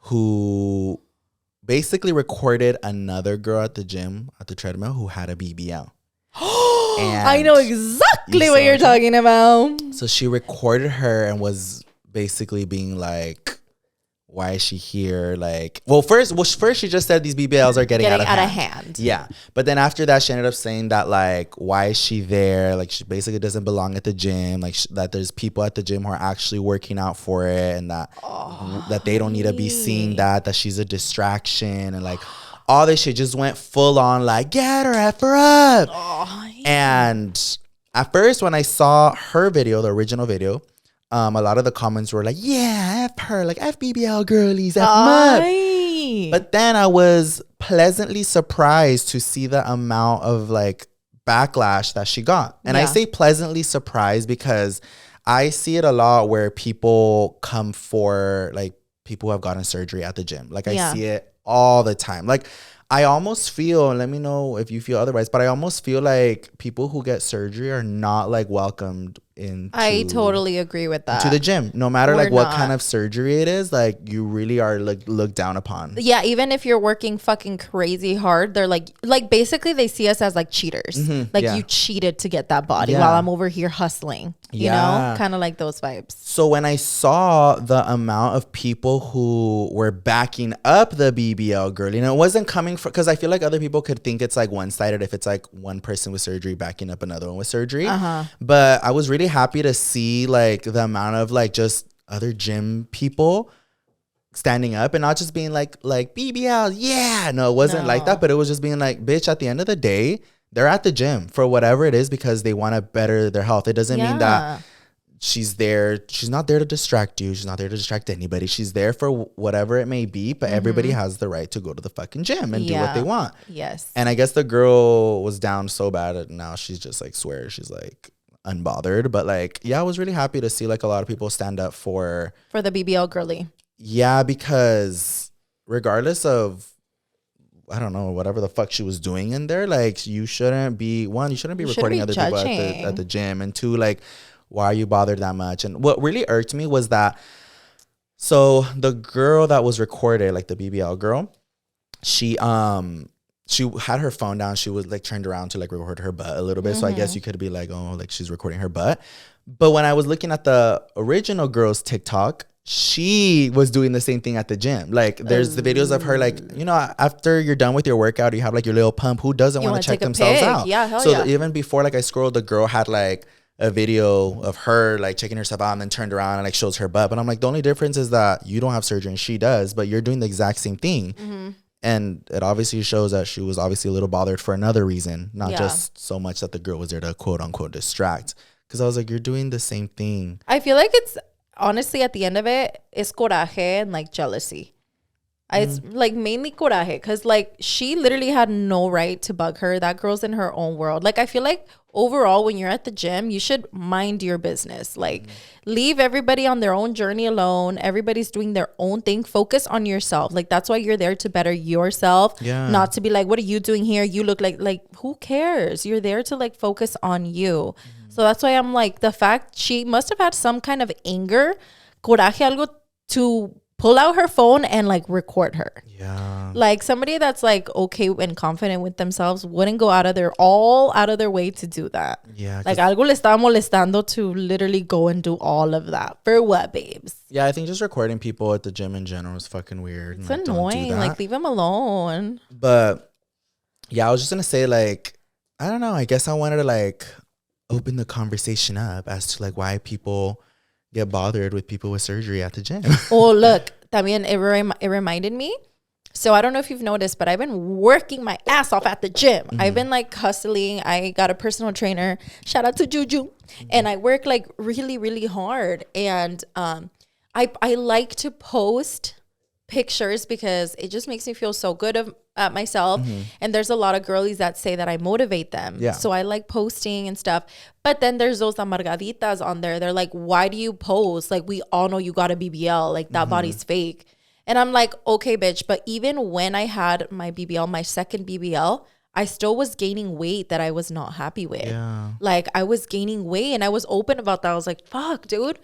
who basically recorded another girl at the gym at the treadmill who had a BBL. I know exactly what you're talking about. So she recorded her and was basically being like, why is she here? Like, first she just said these BBLs are getting out of hand. Yeah. But then after that, she ended up saying that, like, why is she there? Like, she basically doesn't belong at the gym. Like, that there's people at the gym who are actually working out for it and that they don't need to be seeing that she's a distraction. And, like, all this shit just went full on, like, get her, F her up. And at first, when I saw her video, the original video, a lot of the comments were like, yeah, F her, like F BBL girlies, F them up. But then I was pleasantly surprised to see the amount of like backlash that she got. And I say pleasantly surprised because I see it a lot where people come for like people who have gotten surgery at the gym. Like I see it all the time. Like I almost feel, and let me know if you feel otherwise, but I almost feel like people who get surgery are not like welcomed into. I totally agree with that. To the gym, no matter like what kind of surgery it is, like you really are like looked down upon. Yeah, even if you're working fucking crazy hard, they're like basically they see us as like cheaters. Like you cheated to get that body while I'm over here hustling. You know, kind of like those vibes. So when I saw the amount of people who were backing up the BBL girl, you know, it wasn't coming from, because I feel like other people could think it's like one-sided if it's like one person with surgery backing up another one with surgery. But I was really happy to see like the amount of like just other gym people standing up and not just being like BBL. Yeah, no, it wasn't like that, but it was just being like, bitch, at the end of the day, they're at the gym for whatever it is because they want to better their health. It doesn't mean that she's there. She's not there to distract you. She's not there to distract anybody. She's there for whatever it may be. But everybody has the right to go to the fucking gym and do what they want. Yes. And I guess the girl was down so bad and now she's just like swears. She's like unbothered. But like, yeah, I was really happy to see like a lot of people stand up for the BBL girly. Yeah, because regardless of, I don't know, whatever the fuck she was doing in there, like you shouldn't be recording other people at the gym, and two, like, why are you bothered that much? And what really irked me was that, so the girl that was recorded, like the BBL girl, she she had her phone down. She was like turned around to like record her butt a little bit. So I guess you could be like, oh, like she's recording her butt. But when I was looking at the original girl's TikTok, she was doing the same thing at the gym. Like there's the videos of her, like, you know, after you're done with your workout, you have like your little pump. Who doesn't want to check themselves out? Yeah, hell so yeah. Even before like I scrolled, the girl had like a video of her like checking herself out and then turned around and like shows her butt. But I'm like, the only difference is that you don't have surgery and she does, but you're doing the exact same thing. And it obviously shows that she was obviously a little bothered for another reason, not just so much that the girl was there to quote unquote distract. Because I was like, you're doing the same thing. I feel like it's honestly at the end of it, it's coraje and like jealousy. It's like mainly coraje because like she literally had no right to bug her. That girl's in her own world. Like I feel like overall when you're at the gym, you should mind your business. Like leave everybody on their own journey alone. Everybody's doing their own thing. Focus on yourself. Like that's why you're there to better yourself. Yeah. Not to be like, what are you doing here? You look like who cares? You're there to like focus on you. So that's why I'm like, the fact she must have had some kind of anger, coraje, algo to pull out her phone and like record her. Yeah. Like somebody that's like okay and confident with themselves wouldn't go out of their way to do that. Yeah. Like algo le estaba molestando to literally go and do all of that. For what, babes? Yeah, I think just recording people at the gym in general is fucking weird. It's annoying. Like leave them alone. But yeah, I was just gonna say like, I don't know. I guess I wanted to like open the conversation up as to like why people get bothered with people with surgery at the gym. Oh, look, también it reminded me. So I don't know if you've noticed, but I've been working my ass off at the gym. I've been like hustling. I got a personal trainer. Shout out to Juju. And I work like really, really hard. And I like to post pictures because it just makes me feel so good at myself. And there's a lot of girlies that say that I motivate them. Yeah. So I like posting and stuff. But then there's those amargaditas on there. They're like, why do you post? Like, we all know you got a BBL. Like, that body's fake. And I'm like, okay, bitch. But even when I had my BBL, my second BBL, I still was gaining weight that I was not happy with. Yeah. Like, I was gaining weight and I was open about that. I was like, fuck, dude.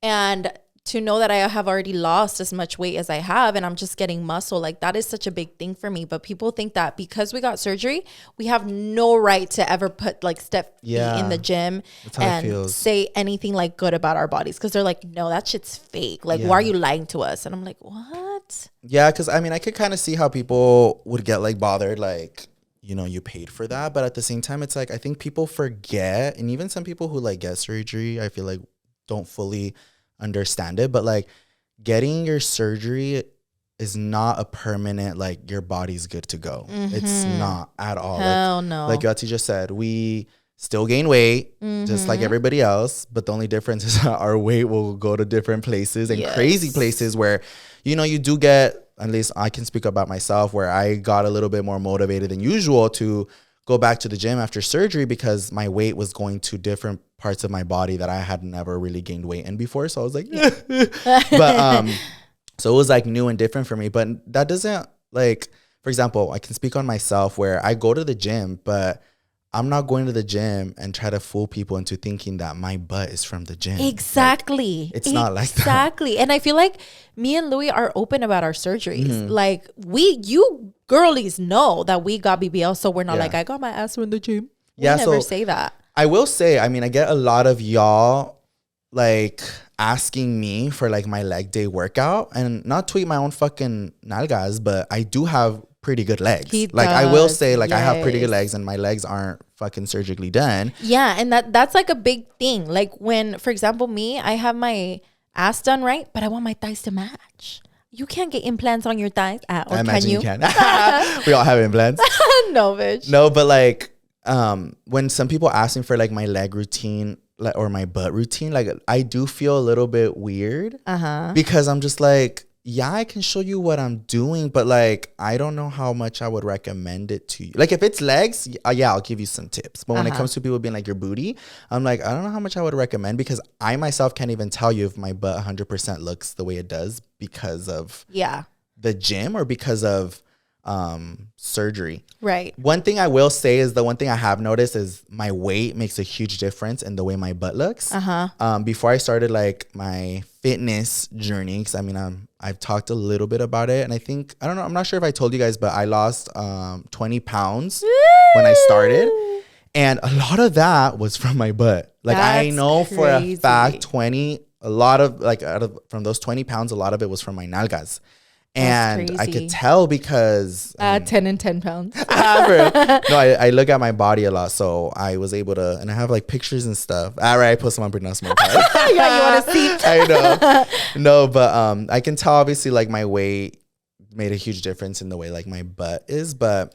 And to know that I have already lost as much weight as I have and I'm just getting muscle, like that is such a big thing for me. But people think that because we got surgery, we have no right to ever put like step feet in the gym and say anything like good about our bodies. Because they're like, no, that shit's fake. Like, why are you lying to us? And I'm like, what? Yeah, because I mean, I could kind of see how people would get like bothered, like, you know, you paid for that. But at the same time, it's like, I think people forget. And even some people who like get surgery, I feel like don't fully understand it, but like getting your surgery is not a permanent like your body's good to go. It's not at all. Hell no. Like Yoatzi just said, we still gain weight just like everybody else, but the only difference is that our weight will go to different places and crazy places where, you know, you do get, at least I can speak about myself, where I got a little bit more motivated than usual to go back to the gym after surgery because my weight was going to different parts of my body that I had never really gained weight in before. So I was like, but so it was like new and different for me. But that doesn't, like, for example, I can speak on myself where I go to the gym, but I'm not going to the gym and try to fool people into thinking that my butt is from the gym. Exactly. Like, it's not like that. Exactly. And I feel like me and Louie are open about our surgeries. Like you girlies know that we got BBL, so we're not like, I got my ass from the gym. We never say that. I will say, I mean, I get a lot of y'all like asking me for like my leg day workout, and not to eat my own fucking nalgas, but I do have pretty good legs. I will say, like, I have pretty good legs and my legs aren't fucking surgically done. Yeah, and that's like a big thing. Like when, for example, me, I have my ass done right, but I want my thighs to match. You can't get implants on your thighs. Or I imagine you can. We all have implants. No, bitch. No, but like when some people ask me for like my leg routine, like, or my butt routine, like I do feel a little bit weird because I'm just like, yeah, I can show you what I'm doing, but like I don't know how much I would recommend it to you. Like if it's legs, yeah, I'll give you some tips. But when it comes to people being like your booty, I'm like, I don't know how much I would recommend because I myself can't even tell you if my butt 100% looks the way it does because of the gym or because of surgery. Right. One thing I will say is the one thing I have noticed is my weight makes a huge difference in the way my butt looks. Before I started like my fitness journey, because I mean, I've talked a little bit about it, and I think, I don't know, I'm not sure if I told you guys, but I lost 20 pounds when I started. And a lot of that was from my butt. Like, I know for a fact, from those 20 pounds, a lot of it was from my nalgas. And I could tell because 10 and 10 pounds. No, I look at my body a lot, so I was able to, and I have like pictures and stuff. All right, I post them on Britney Smoke. Yeah, you want to see? I know. No, but I can tell obviously like my weight made a huge difference in the way like my butt is. But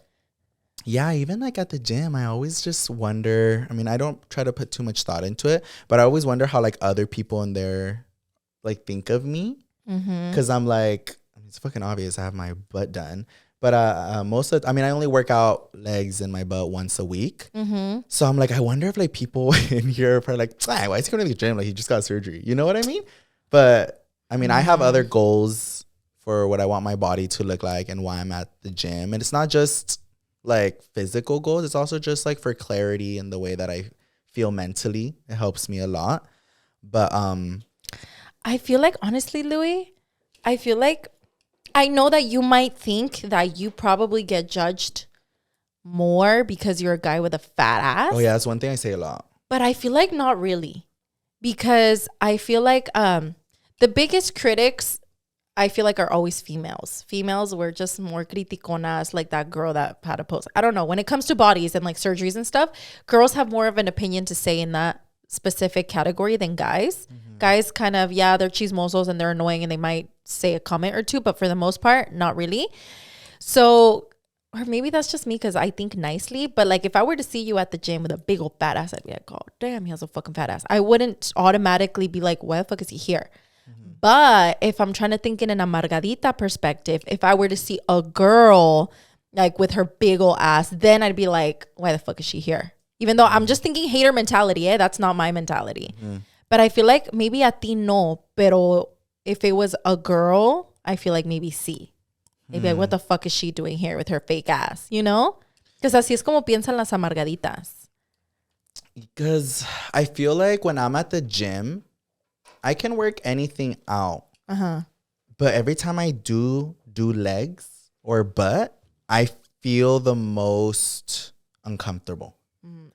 yeah, even like at the gym, I always just wonder. I mean, I don't try to put too much thought into it, but I always wonder how like other people in there like think of me, because I'm like, it's fucking obvious I have my butt done. But I only work out legs and my butt once a week. So I'm like, I wonder if like people in Europe are like, why is he going to the gym? Like, he just got surgery. You know what I mean? But I mean, I have other goals for what I want my body to look like and why I'm at the gym. And it's not just like physical goals. It's also just like for clarity and the way that I feel mentally. It helps me a lot. But I feel like, honestly, Louie, I know that you might think that you probably get judged more because you're a guy with a fat ass. Oh, yeah, that's one thing I say a lot. But I feel like not really. Because I feel like the biggest critics, I feel like, are always females. Females were just more criticonas, like that girl that had a post. I don't know. When it comes to bodies and like surgeries and stuff, girls have more of an opinion to say in that specific category than guys. Guys kind of, yeah, they're chismosos and they're annoying and they might say a comment or two, but for the most part, not really. So, or maybe that's just me because I think nicely, but like if I were to see you at the gym with a big old fat ass, I'd be like, oh, damn, he has a fucking fat ass. I wouldn't automatically be like, why the fuck is he here? But if I'm trying to think in an amargadita perspective, if I were to see a girl like with her big old ass, then I'd be like, why the fuck is she here? Even though I'm just thinking hater mentality, that's not my mentality. But I feel like maybe a ti no, pero if it was a girl, I feel like maybe sí. Maybe like, what the fuck is she doing here with her fake ass, you know? Because así es como piensan las amargaditas. Because I feel like when I'm at the gym, I can work anything out. But every time I do legs or butt, I feel the most uncomfortable.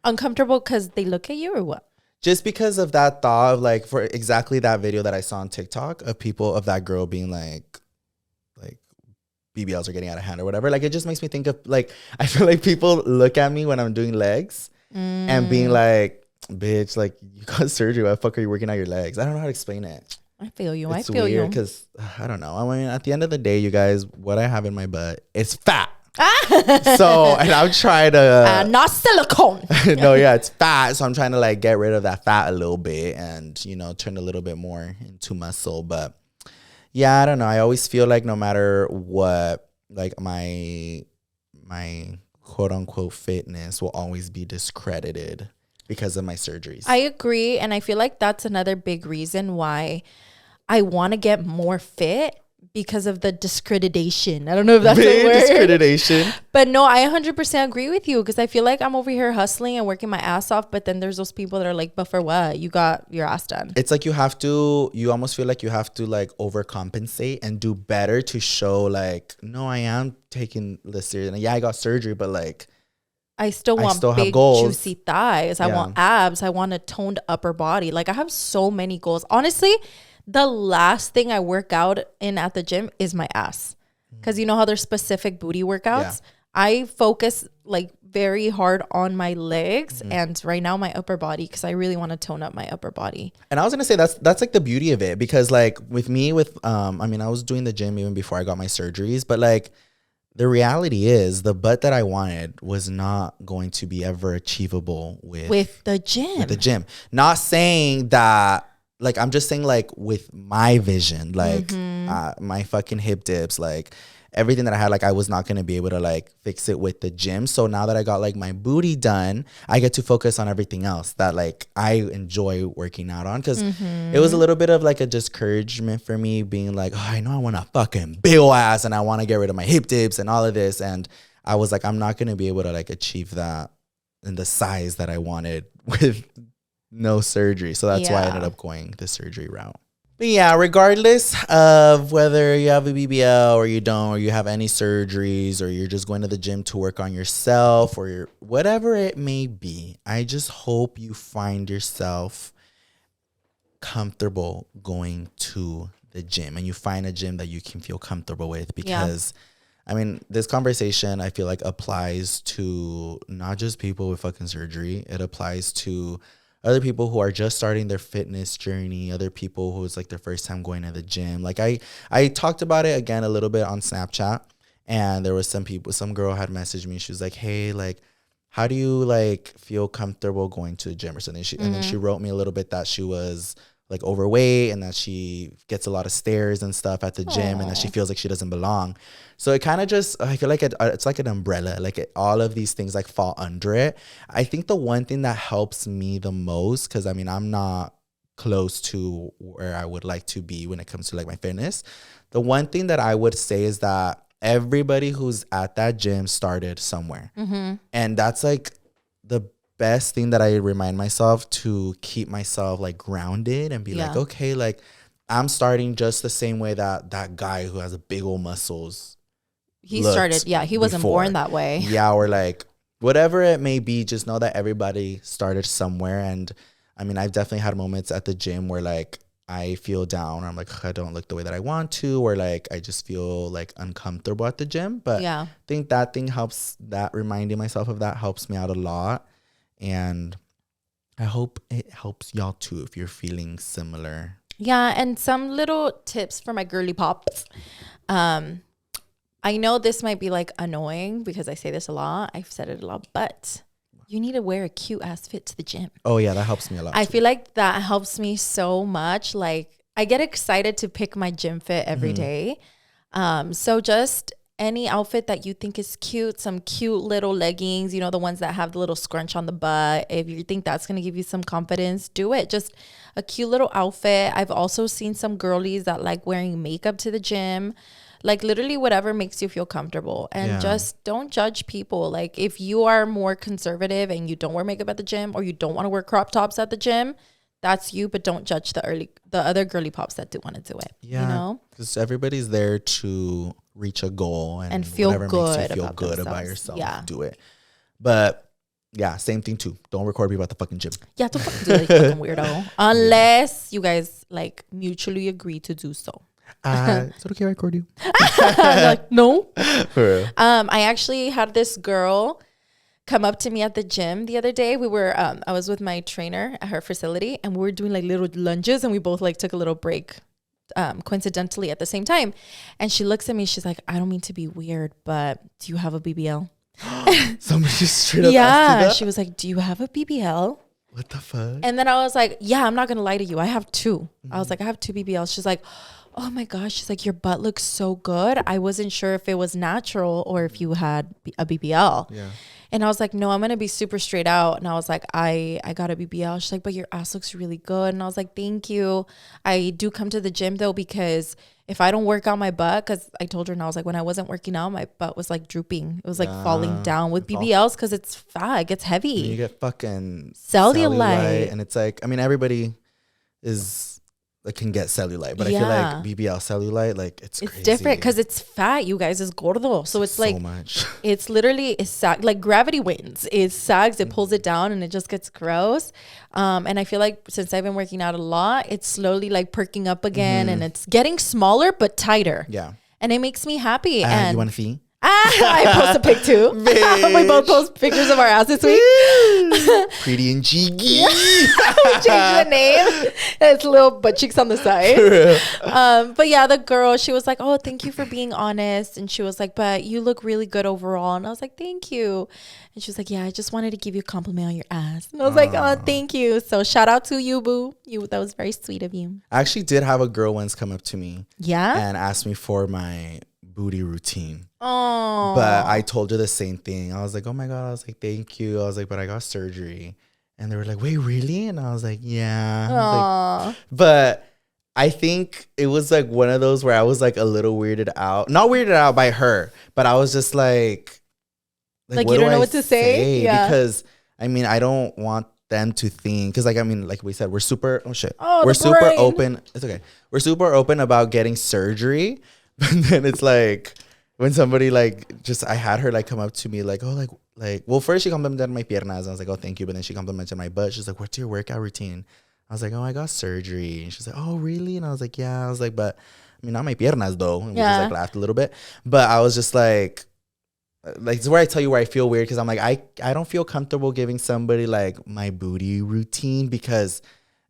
Uncomfortable because they look at you or what? Just because of that thought of like, for exactly that video that I saw on TikTok of people, of that girl being like BBLs are getting out of hand or whatever. Like, it just makes me think of like, I feel like people look at me when I'm doing legs and being like, bitch, like, you got surgery. Why the fuck are you working out your legs? I don't know how to explain it. I feel you. It's weird because I don't know. I mean, at the end of the day, you guys, what I have in my butt is fat. So, and I'm trying to not silicone. No, yeah, it's fat. So I'm trying to like get rid of that fat a little bit and, you know, turn a little bit more into muscle. But yeah, I don't know. I always feel like no matter what, like my quote unquote fitness will always be discredited because of my surgeries. I agree. And I feel like that's another big reason why I want to get more fit. Because of the discreditation. I don't know if that's a word. Discreditation. But no, I 100% agree with you because I feel like I'm over here hustling and working my ass off. But then there's those people that are like, but for what? You got your ass done. It's like you almost feel like you have to like overcompensate and do better to show like, no, I am taking this serious. And yeah, I got surgery, but like, I still want big, juicy thighs. I want abs. I want a toned upper body. Like, I have so many goals. Honestly, the last thing I work out in at the gym is my ass. Because you know how there's specific booty workouts? Yeah. I focus like very hard on my legs and right now my upper body because I really want to tone up my upper body. And I was going to say that's like the beauty of it because like with me I mean, I was doing the gym even before I got my surgeries, but like the reality is the butt that I wanted was not going to be ever achievable with the gym. With the gym. Not saying that. Like, I'm just saying, like, with my vision, like, my fucking hip dips, like, everything that I had, like I was not going to be able to like fix it with the gym. So now that I got like my booty done, I get to focus on everything else that like I enjoy working out on. Cause it was a little bit of like a discouragement for me being like, oh, I know I want a fucking big ol' ass and I want to get rid of my hip dips and all of this. And I was like, I'm not going to be able to like achieve that in the size that I wanted with no surgery. So that's why I ended up going the surgery route. But yeah, regardless of whether you have a BBL or you don't, or you have any surgeries, or you're just going to the gym to work on yourself, or whatever it may be, I just hope you find yourself comfortable going to the gym and you find a gym that you can feel comfortable with. Because I mean, this conversation I feel like applies to not just people with fucking surgery. It applies to other people who are just starting their fitness journey, other people who it's like their first time going to the gym. Like I talked about it again a little bit on Snapchat, and there was some girl had messaged me. She was like, hey, like, how do you like feel comfortable going to the gym or something? And then she wrote me a little bit that she was like overweight and that she gets a lot of stares and stuff at the gym and that she feels like she doesn't belong. So it kind of just, I feel like it's like an umbrella, like all of these things like fall under it. I think the one thing that helps me the most, because I mean, I'm not close to where I would like to be when it comes to like my fitness. The one thing that I would say is that everybody who's at that gym started somewhere. And that's like the best thing that I remind myself to keep myself like grounded and be like, okay, like I'm starting just the same way that guy who has a big old muscles. He started, he wasn't born that way. Yeah, or like whatever it may be, just know that everybody started somewhere. And I mean, I've definitely had moments at the gym where like I feel down, or I'm like, I don't look the way that I want to, or like I just feel like uncomfortable at the gym. But I think that thing helps, that reminding myself of that helps me out a lot. And I hope it helps y'all too if you're feeling similar. Yeah, and some little tips for my girly pops. I know this might be like annoying because I say this a lot. I've said it a lot, but you need to wear a cute ass fit to the gym. Oh yeah, that helps me a lot. I feel like that helps me so much. Like I get excited to pick my gym fit every day. So just any outfit that you think is cute, some cute little leggings, you know, the ones that have the little scrunch on the butt. If you think that's going to give you some confidence, do it. Just a cute little outfit. I've also seen some girlies that like wearing makeup to the gym. Like literally whatever makes you feel comfortable, and just don't judge people. Like if you are more conservative and you don't wear makeup at the gym, or you don't want to wear crop tops at the gym, that's you, but don't judge the other girly pops that do want to do it. Yeah, you know, because everybody's there to reach a goal and feel whatever good, makes you feel good about yourself. Do it. But yeah, same thing too. Don't record people at the fucking gym. Yeah, don't fucking do it, like fucking weirdo. Unless you guys like mutually agree to do so. Is it okay if I record you? Like, no. I actually had this girl come up to me at the gym the other day. We were I was with my trainer at her facility, and we were doing like little lunges, and we both like took a little break coincidentally at the same time. And she looks at me, she's like, I don't mean to be weird, but do you have a BBL? Somebody just straight up asked you that? She was like, do you have a BBL? What the fuck? And then I was like, yeah, I'm not gonna lie to you, I have two. I was like, I have two BBLs. She's like, oh my gosh, she's like, your butt looks so good. I wasn't sure if it was natural or if you had a BBL. Yeah. And I was like, no, I'm going to be super straight out. And I was like, I got a BBL. She's like, but your ass looks really good. And I was like, thank you. I do come to the gym though, because if I don't work out my butt, because I told her, and I was like, when I wasn't working out, my butt was like drooping. It was like falling down with BBLs because it's fat. It gets heavy. You get fucking cellulite. And it's like, I mean, everybody can get cellulite, but I feel like BBL cellulite, like it's crazy. Different because it's fat, you guys. It's gordo, so it's like so much. It's literally like gravity wins. It sags, it pulls it down, and it just gets gross. And I feel like since I've been working out a lot, it's slowly like perking up again, and it's getting smaller but tighter. Yeah, and it makes me happy. And you want to see? I post a pic too. We both post pictures of our ass this week. Pretty and cheeky. We changed the name. It's little butt cheeks on the side. But yeah, the girl, she was like, oh, thank you for being honest. And she was like, but you look really good overall. And I was like, thank you. And she was like, yeah, I just wanted to give you a compliment on your ass. And I was like, oh, thank you. So shout out to you, boo. That was very sweet of you. I actually did have a girl once come up to me. Yeah. And ask me for my booty routine. Oh. But I told her the same thing. I was like, oh my God. I was like, thank you. I was like, but I got surgery. And they were like, wait, really? And I was like, yeah. I was like, but I think it was like one of those where I was like a little weirded out. Not weirded out by her, but I was just like you don't know what to say? Yeah. Because, I mean, I don't want them to think. Because, like, I mean, like we said, we're super, Oh, we're super brain. open. It's okay. We're super open about getting surgery. But then it's like, when somebody like just, I had her like come up to me like, oh, like, well, first she complimented my piernas. I was like, oh, thank you. But then she complimented my butt. She's like, what's your workout routine? I was like, oh, I got surgery. And she's like, oh, really? And I was like, yeah. I was like, but I mean, not my piernas though. And we just like laughed a little bit. But I was just like it's where I tell you where I feel weird. Cause I'm like, I don't feel comfortable giving somebody like my booty routine because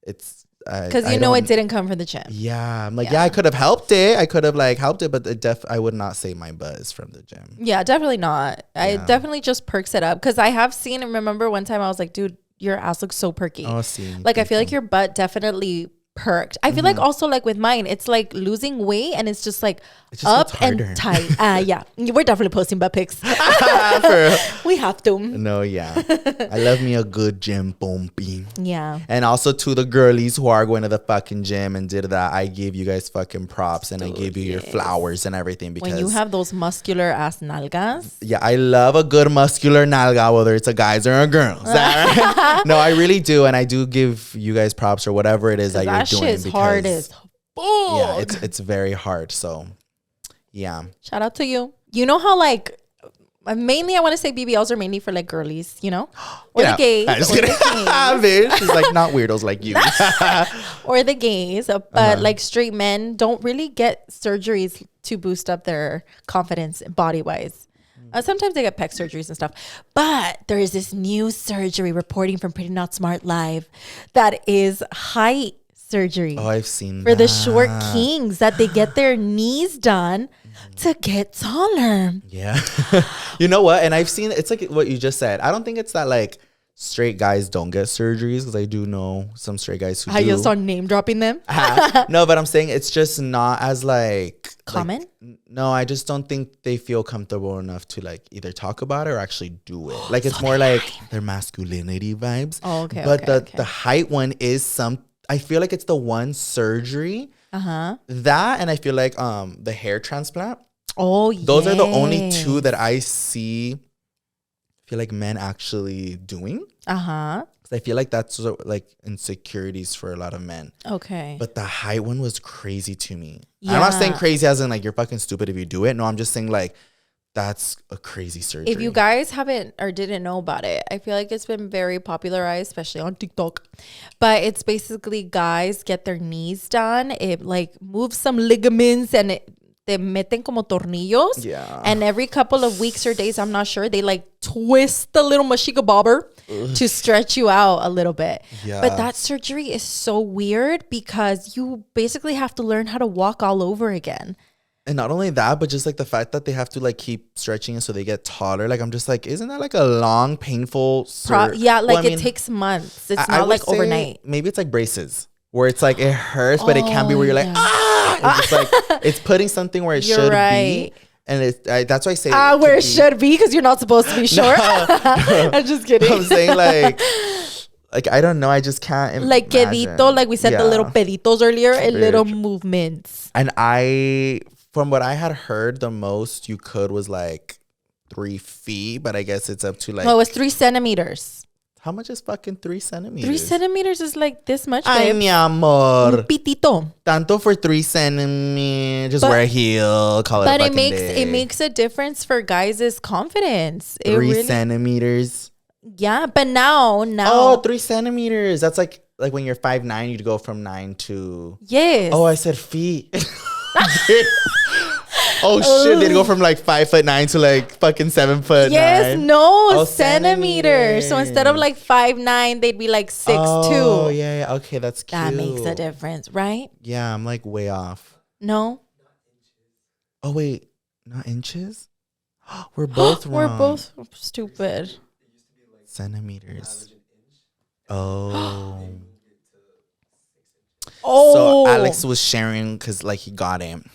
it's, because you know it didn't come from the gym. Yeah, I'm like, yeah, I could have helped it. I could have like helped it, but I would not say my butt is from the gym. Yeah, definitely not. Yeah. I definitely just perks it up because I have seen and remember one time I was like, dude, your ass looks so perky. Oh, see, like I feel like your butt definitely perked. I feel like also like with mine, it's like losing weight and it's just like up and tight. Yeah, we're definitely posting butt pics. We have to. No, yeah. I love me a good gym bumpy. Yeah. And also to the girlies who are going to the fucking gym and did that, I give you guys fucking props and I give you your flowers and everything because when you have those muscular ass nalgas. Yeah, I love a good muscular nalga, whether it's a guys or a girls. No, I really do, and I do give you guys props or whatever it is that you're doing. That shit's hard as fuck. Yeah, it's very hard. So, yeah. Shout out to you. You know how like mainly I want to say BBLs are mainly for like girlies, you know, or the gays. I'm just kidding. She's like not weirdos like you, or the gays, but like straight men don't really get surgeries to boost up their confidence body wise. Sometimes they get pec surgeries and stuff, but there is this new surgery reporting from Pretty Not Smart Live that is height surgery. Oh, I've seen for the short kings that they get their knees done to get taller. Yeah. You know what? And I've seen, it's like what you just said. I don't think it's that like straight guys don't get surgeries because I do know some straight guys who do. I just saw name dropping them. No, but I'm saying it's just not as like common. No, I just don't think they feel comfortable enough to like either talk about it or actually do it. Like it's more like their masculinity vibes. Oh, okay. But the height one is I feel like it's the one surgery. That and I feel like the hair transplant. Oh, yeah. Those are the only two that I see. Feel like men actually doing. Because I feel like that's like insecurities for a lot of men. Okay. But the height one was crazy to me. Yeah. I'm not saying crazy as in like you're fucking stupid if you do it. No, I'm just saying like that's a crazy surgery. If you guys haven't or didn't know about it, I feel like it's been very popularized, especially on TikTok. But it's basically guys get their knees done. It like moves some ligaments and they meten como tornillos. Yeah. And every couple of weeks or days, I'm not sure, they like twist the little mashika bobber to stretch you out a little bit. Yeah. But that surgery is so weird because you basically have to learn how to walk all over again. And not only that, but just like the fact that they have to like keep stretching it so they get taller. Like I'm just like, isn't that like a long, painful yeah, like it takes months. It's not like overnight. Maybe it's like braces where it's like it hurts, but it can be where you're like, It's just like it's putting something where it should be. And that's why I say where it should be because you're not supposed to be short. I'm just kidding. I'm saying like I don't know. I just can't like quedito, like we said, the little peditos earlier, and little movements. And from what I had heard, the most you could was like 3 feet, but I guess it's up to like. No, it was 3 centimeters. How much is fucking 3 centimeters? 3 centimeters is like this much. Ay, mi amor. Un pitito. Tanto for 3 centimeters. Just wear a heel. Call it a fucking day. It makes a difference for guys' confidence. 3 centimeters. Yeah, but now. Oh, 3 centimeters. That's like when you're 5'9", you'd go from 9 to. Yes. Oh, I said feet. Oh shit! They'd go from like 5'9" to like fucking 7'9". Yes, no, centimeters. So instead of like 5'9", they'd be like 6'2". Oh yeah, okay, that's cute. That makes a difference, right? Yeah, I'm like way off. No. Oh wait, not inches? We're both wrong. We're both stupid. Centimeters. Oh. Oh. So Alex was sharing because like he got him.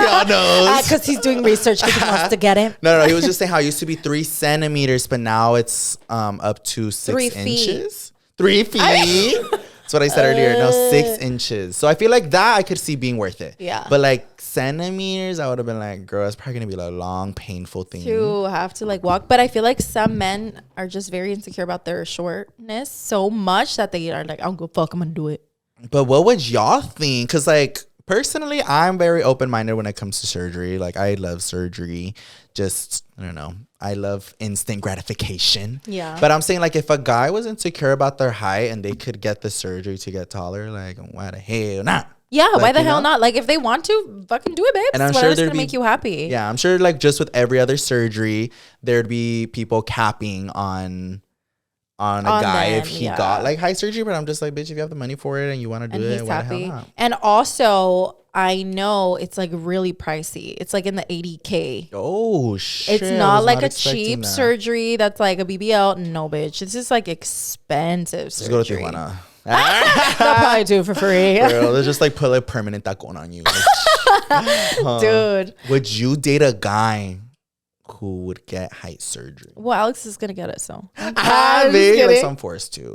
y'all knows. Because he's doing research because he wants to get it. No, he was just saying how it used to be 3 centimeters, but now it's up to 6 3 feet. inches. 3 feet. That's what I said earlier. No, 6 inches. So I feel like that I could see being worth it. Yeah. But like centimeters, I would have been like, girl, it's probably gonna be like a long, painful thing to have to like walk. But I feel like some men are just very insecure about their shortness so much that they are like, I don't go fuck, I'm gonna do it. But what would y'all think? Because like personally, I'm very open-minded when it comes to surgery. Like I love surgery. Just, I don't know. I love instant gratification. Yeah. But I'm saying like if a guy was insecure about their height and they could get the surgery to get taller, like why the hell not? Yeah, like, why the hell not? Like if they want to, fucking do it, babe. And I'm Whatever's sure gonna make you happy. Yeah, I'm sure like just with every other surgery, there'd be people capping on a guy them, if he got like high surgery. But I'm just like, bitch, if you have the money for it and you want to do it, why the hell not? And also, I know it's like really pricey. It's like in the $80K. Oh shit! It's not like a cheap surgery that's like a BBL. No, bitch. This is like expensive surgery. Just go to Tijuana. They'll probably do it for free. Girl, they'll just like put a permanent tacon on you. Dude. Would you date a guy who would get height surgery? Well, Alex is gonna get it, so Like some forced to.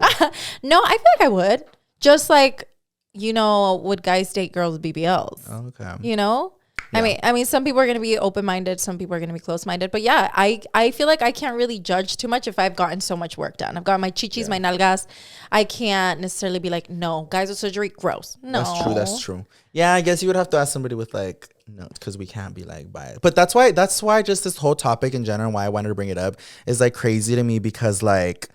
No, I feel like I would. Just like, you know, would guys date girls with BBLs? Okay. You know? Yeah. I mean, some people are gonna be open-minded, some people are gonna be close-minded. But yeah, I feel like I can't really judge too much if I've gotten so much work done. I've got my chichis, my nalgas. I can't necessarily be like, no, guys with surgery, gross. No. That's true. Yeah, I guess you would have to ask somebody with like, no, because we can't be like biased. But that's why just this whole topic in general, why I wanted to bring it up, is like crazy to me because like,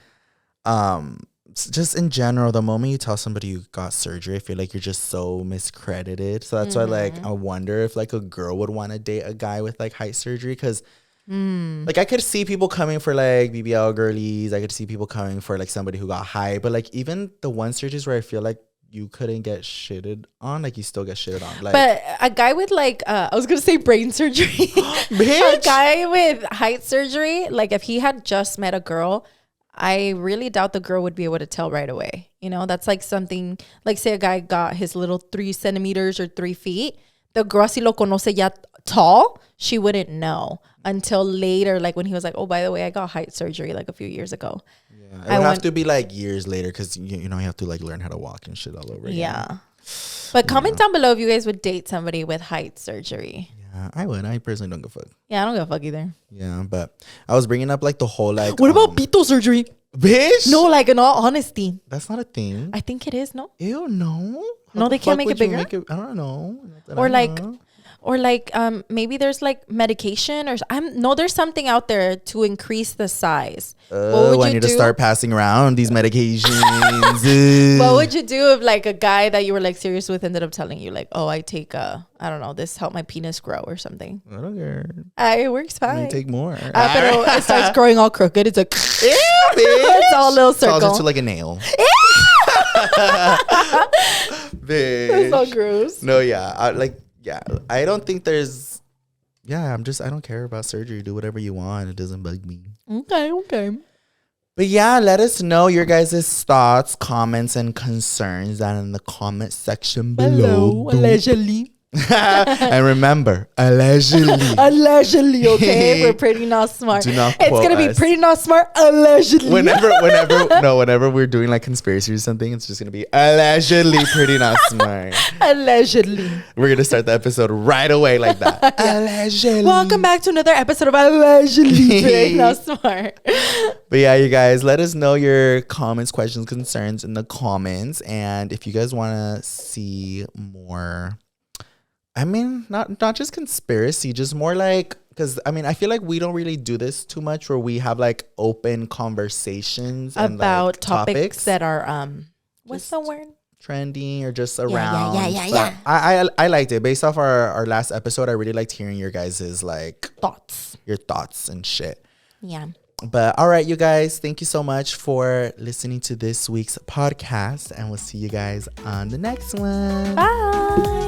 just in general, the moment you tell somebody you got surgery, I feel like you're just so miscredited. So that's why like I wonder if like a girl would want to date a guy with like height surgery because like I could see people coming for like BBL girlies. I could see people coming for like somebody who got height. But like even the one surgeries where I feel like you couldn't get shitted on, like you still get shitted on. Like, but a guy with like I was gonna say brain surgery. A guy with height surgery, like if he had just met a girl, I really doubt the girl would be able to tell right away. You know, that's like something like say a guy got his little 3 centimeters or 3 feet. The girl si lo conoce ya tall, she wouldn't know until later, like when he was like, oh, by the way, I got height surgery like a few years ago. Yeah, it would have to be like years later because you know you have to like learn how to walk and shit all over again. Yeah. But comment down below if you guys would date somebody with height surgery. Yeah, I would. I personally don't give a fuck. Yeah, I don't give a fuck either. Yeah, but I was bringing up like the whole like. What about pito surgery? Bitch? No, like in all honesty. That's not a thing. I think it is, no? Ew, no. No, they can't make it bigger? I don't know. Or like maybe there's like medication or there's something out there to increase the size. I need to start passing around these medications. What would you do if like a guy that you were like serious with ended up telling you like, oh, I take I don't know, this helped my penis grow or something? I don't care. It works fine. You take more. But it starts growing all crooked. It's like ew, it's all a little circle. Falls into like a nail. Bitch. That's so gross. No, yeah. Yeah, I don't think there's. Yeah, I don't care about surgery. Do whatever you want. It doesn't bug me. Okay. But yeah, let us know your guys' thoughts, comments, and concerns down in the comment section below. Allegedly. And remember, allegedly, okay? We're pretty not smart. Do not it's gonna be pretty not smart, allegedly. Whenever we're doing like conspiracy or something, it's just gonna be allegedly pretty not smart. Allegedly. We're gonna start the episode right away like that. Allegedly. Welcome back to another episode of Allegedly Pretty Not Smart. But yeah, you guys, let us know your comments, questions, concerns in the comments, and if you guys want to see more. I mean, not just conspiracy, just more like, because I mean, I feel like we don't really do this too much where we have like open conversations about and, like, topics that are, what's the word? Trending or just around. Yeah. I liked it. Based off our last episode, I really liked hearing your guys' like your thoughts and shit. Yeah. But all right, you guys, thank you so much for listening to this week's podcast, and we'll see you guys on the next one. Bye.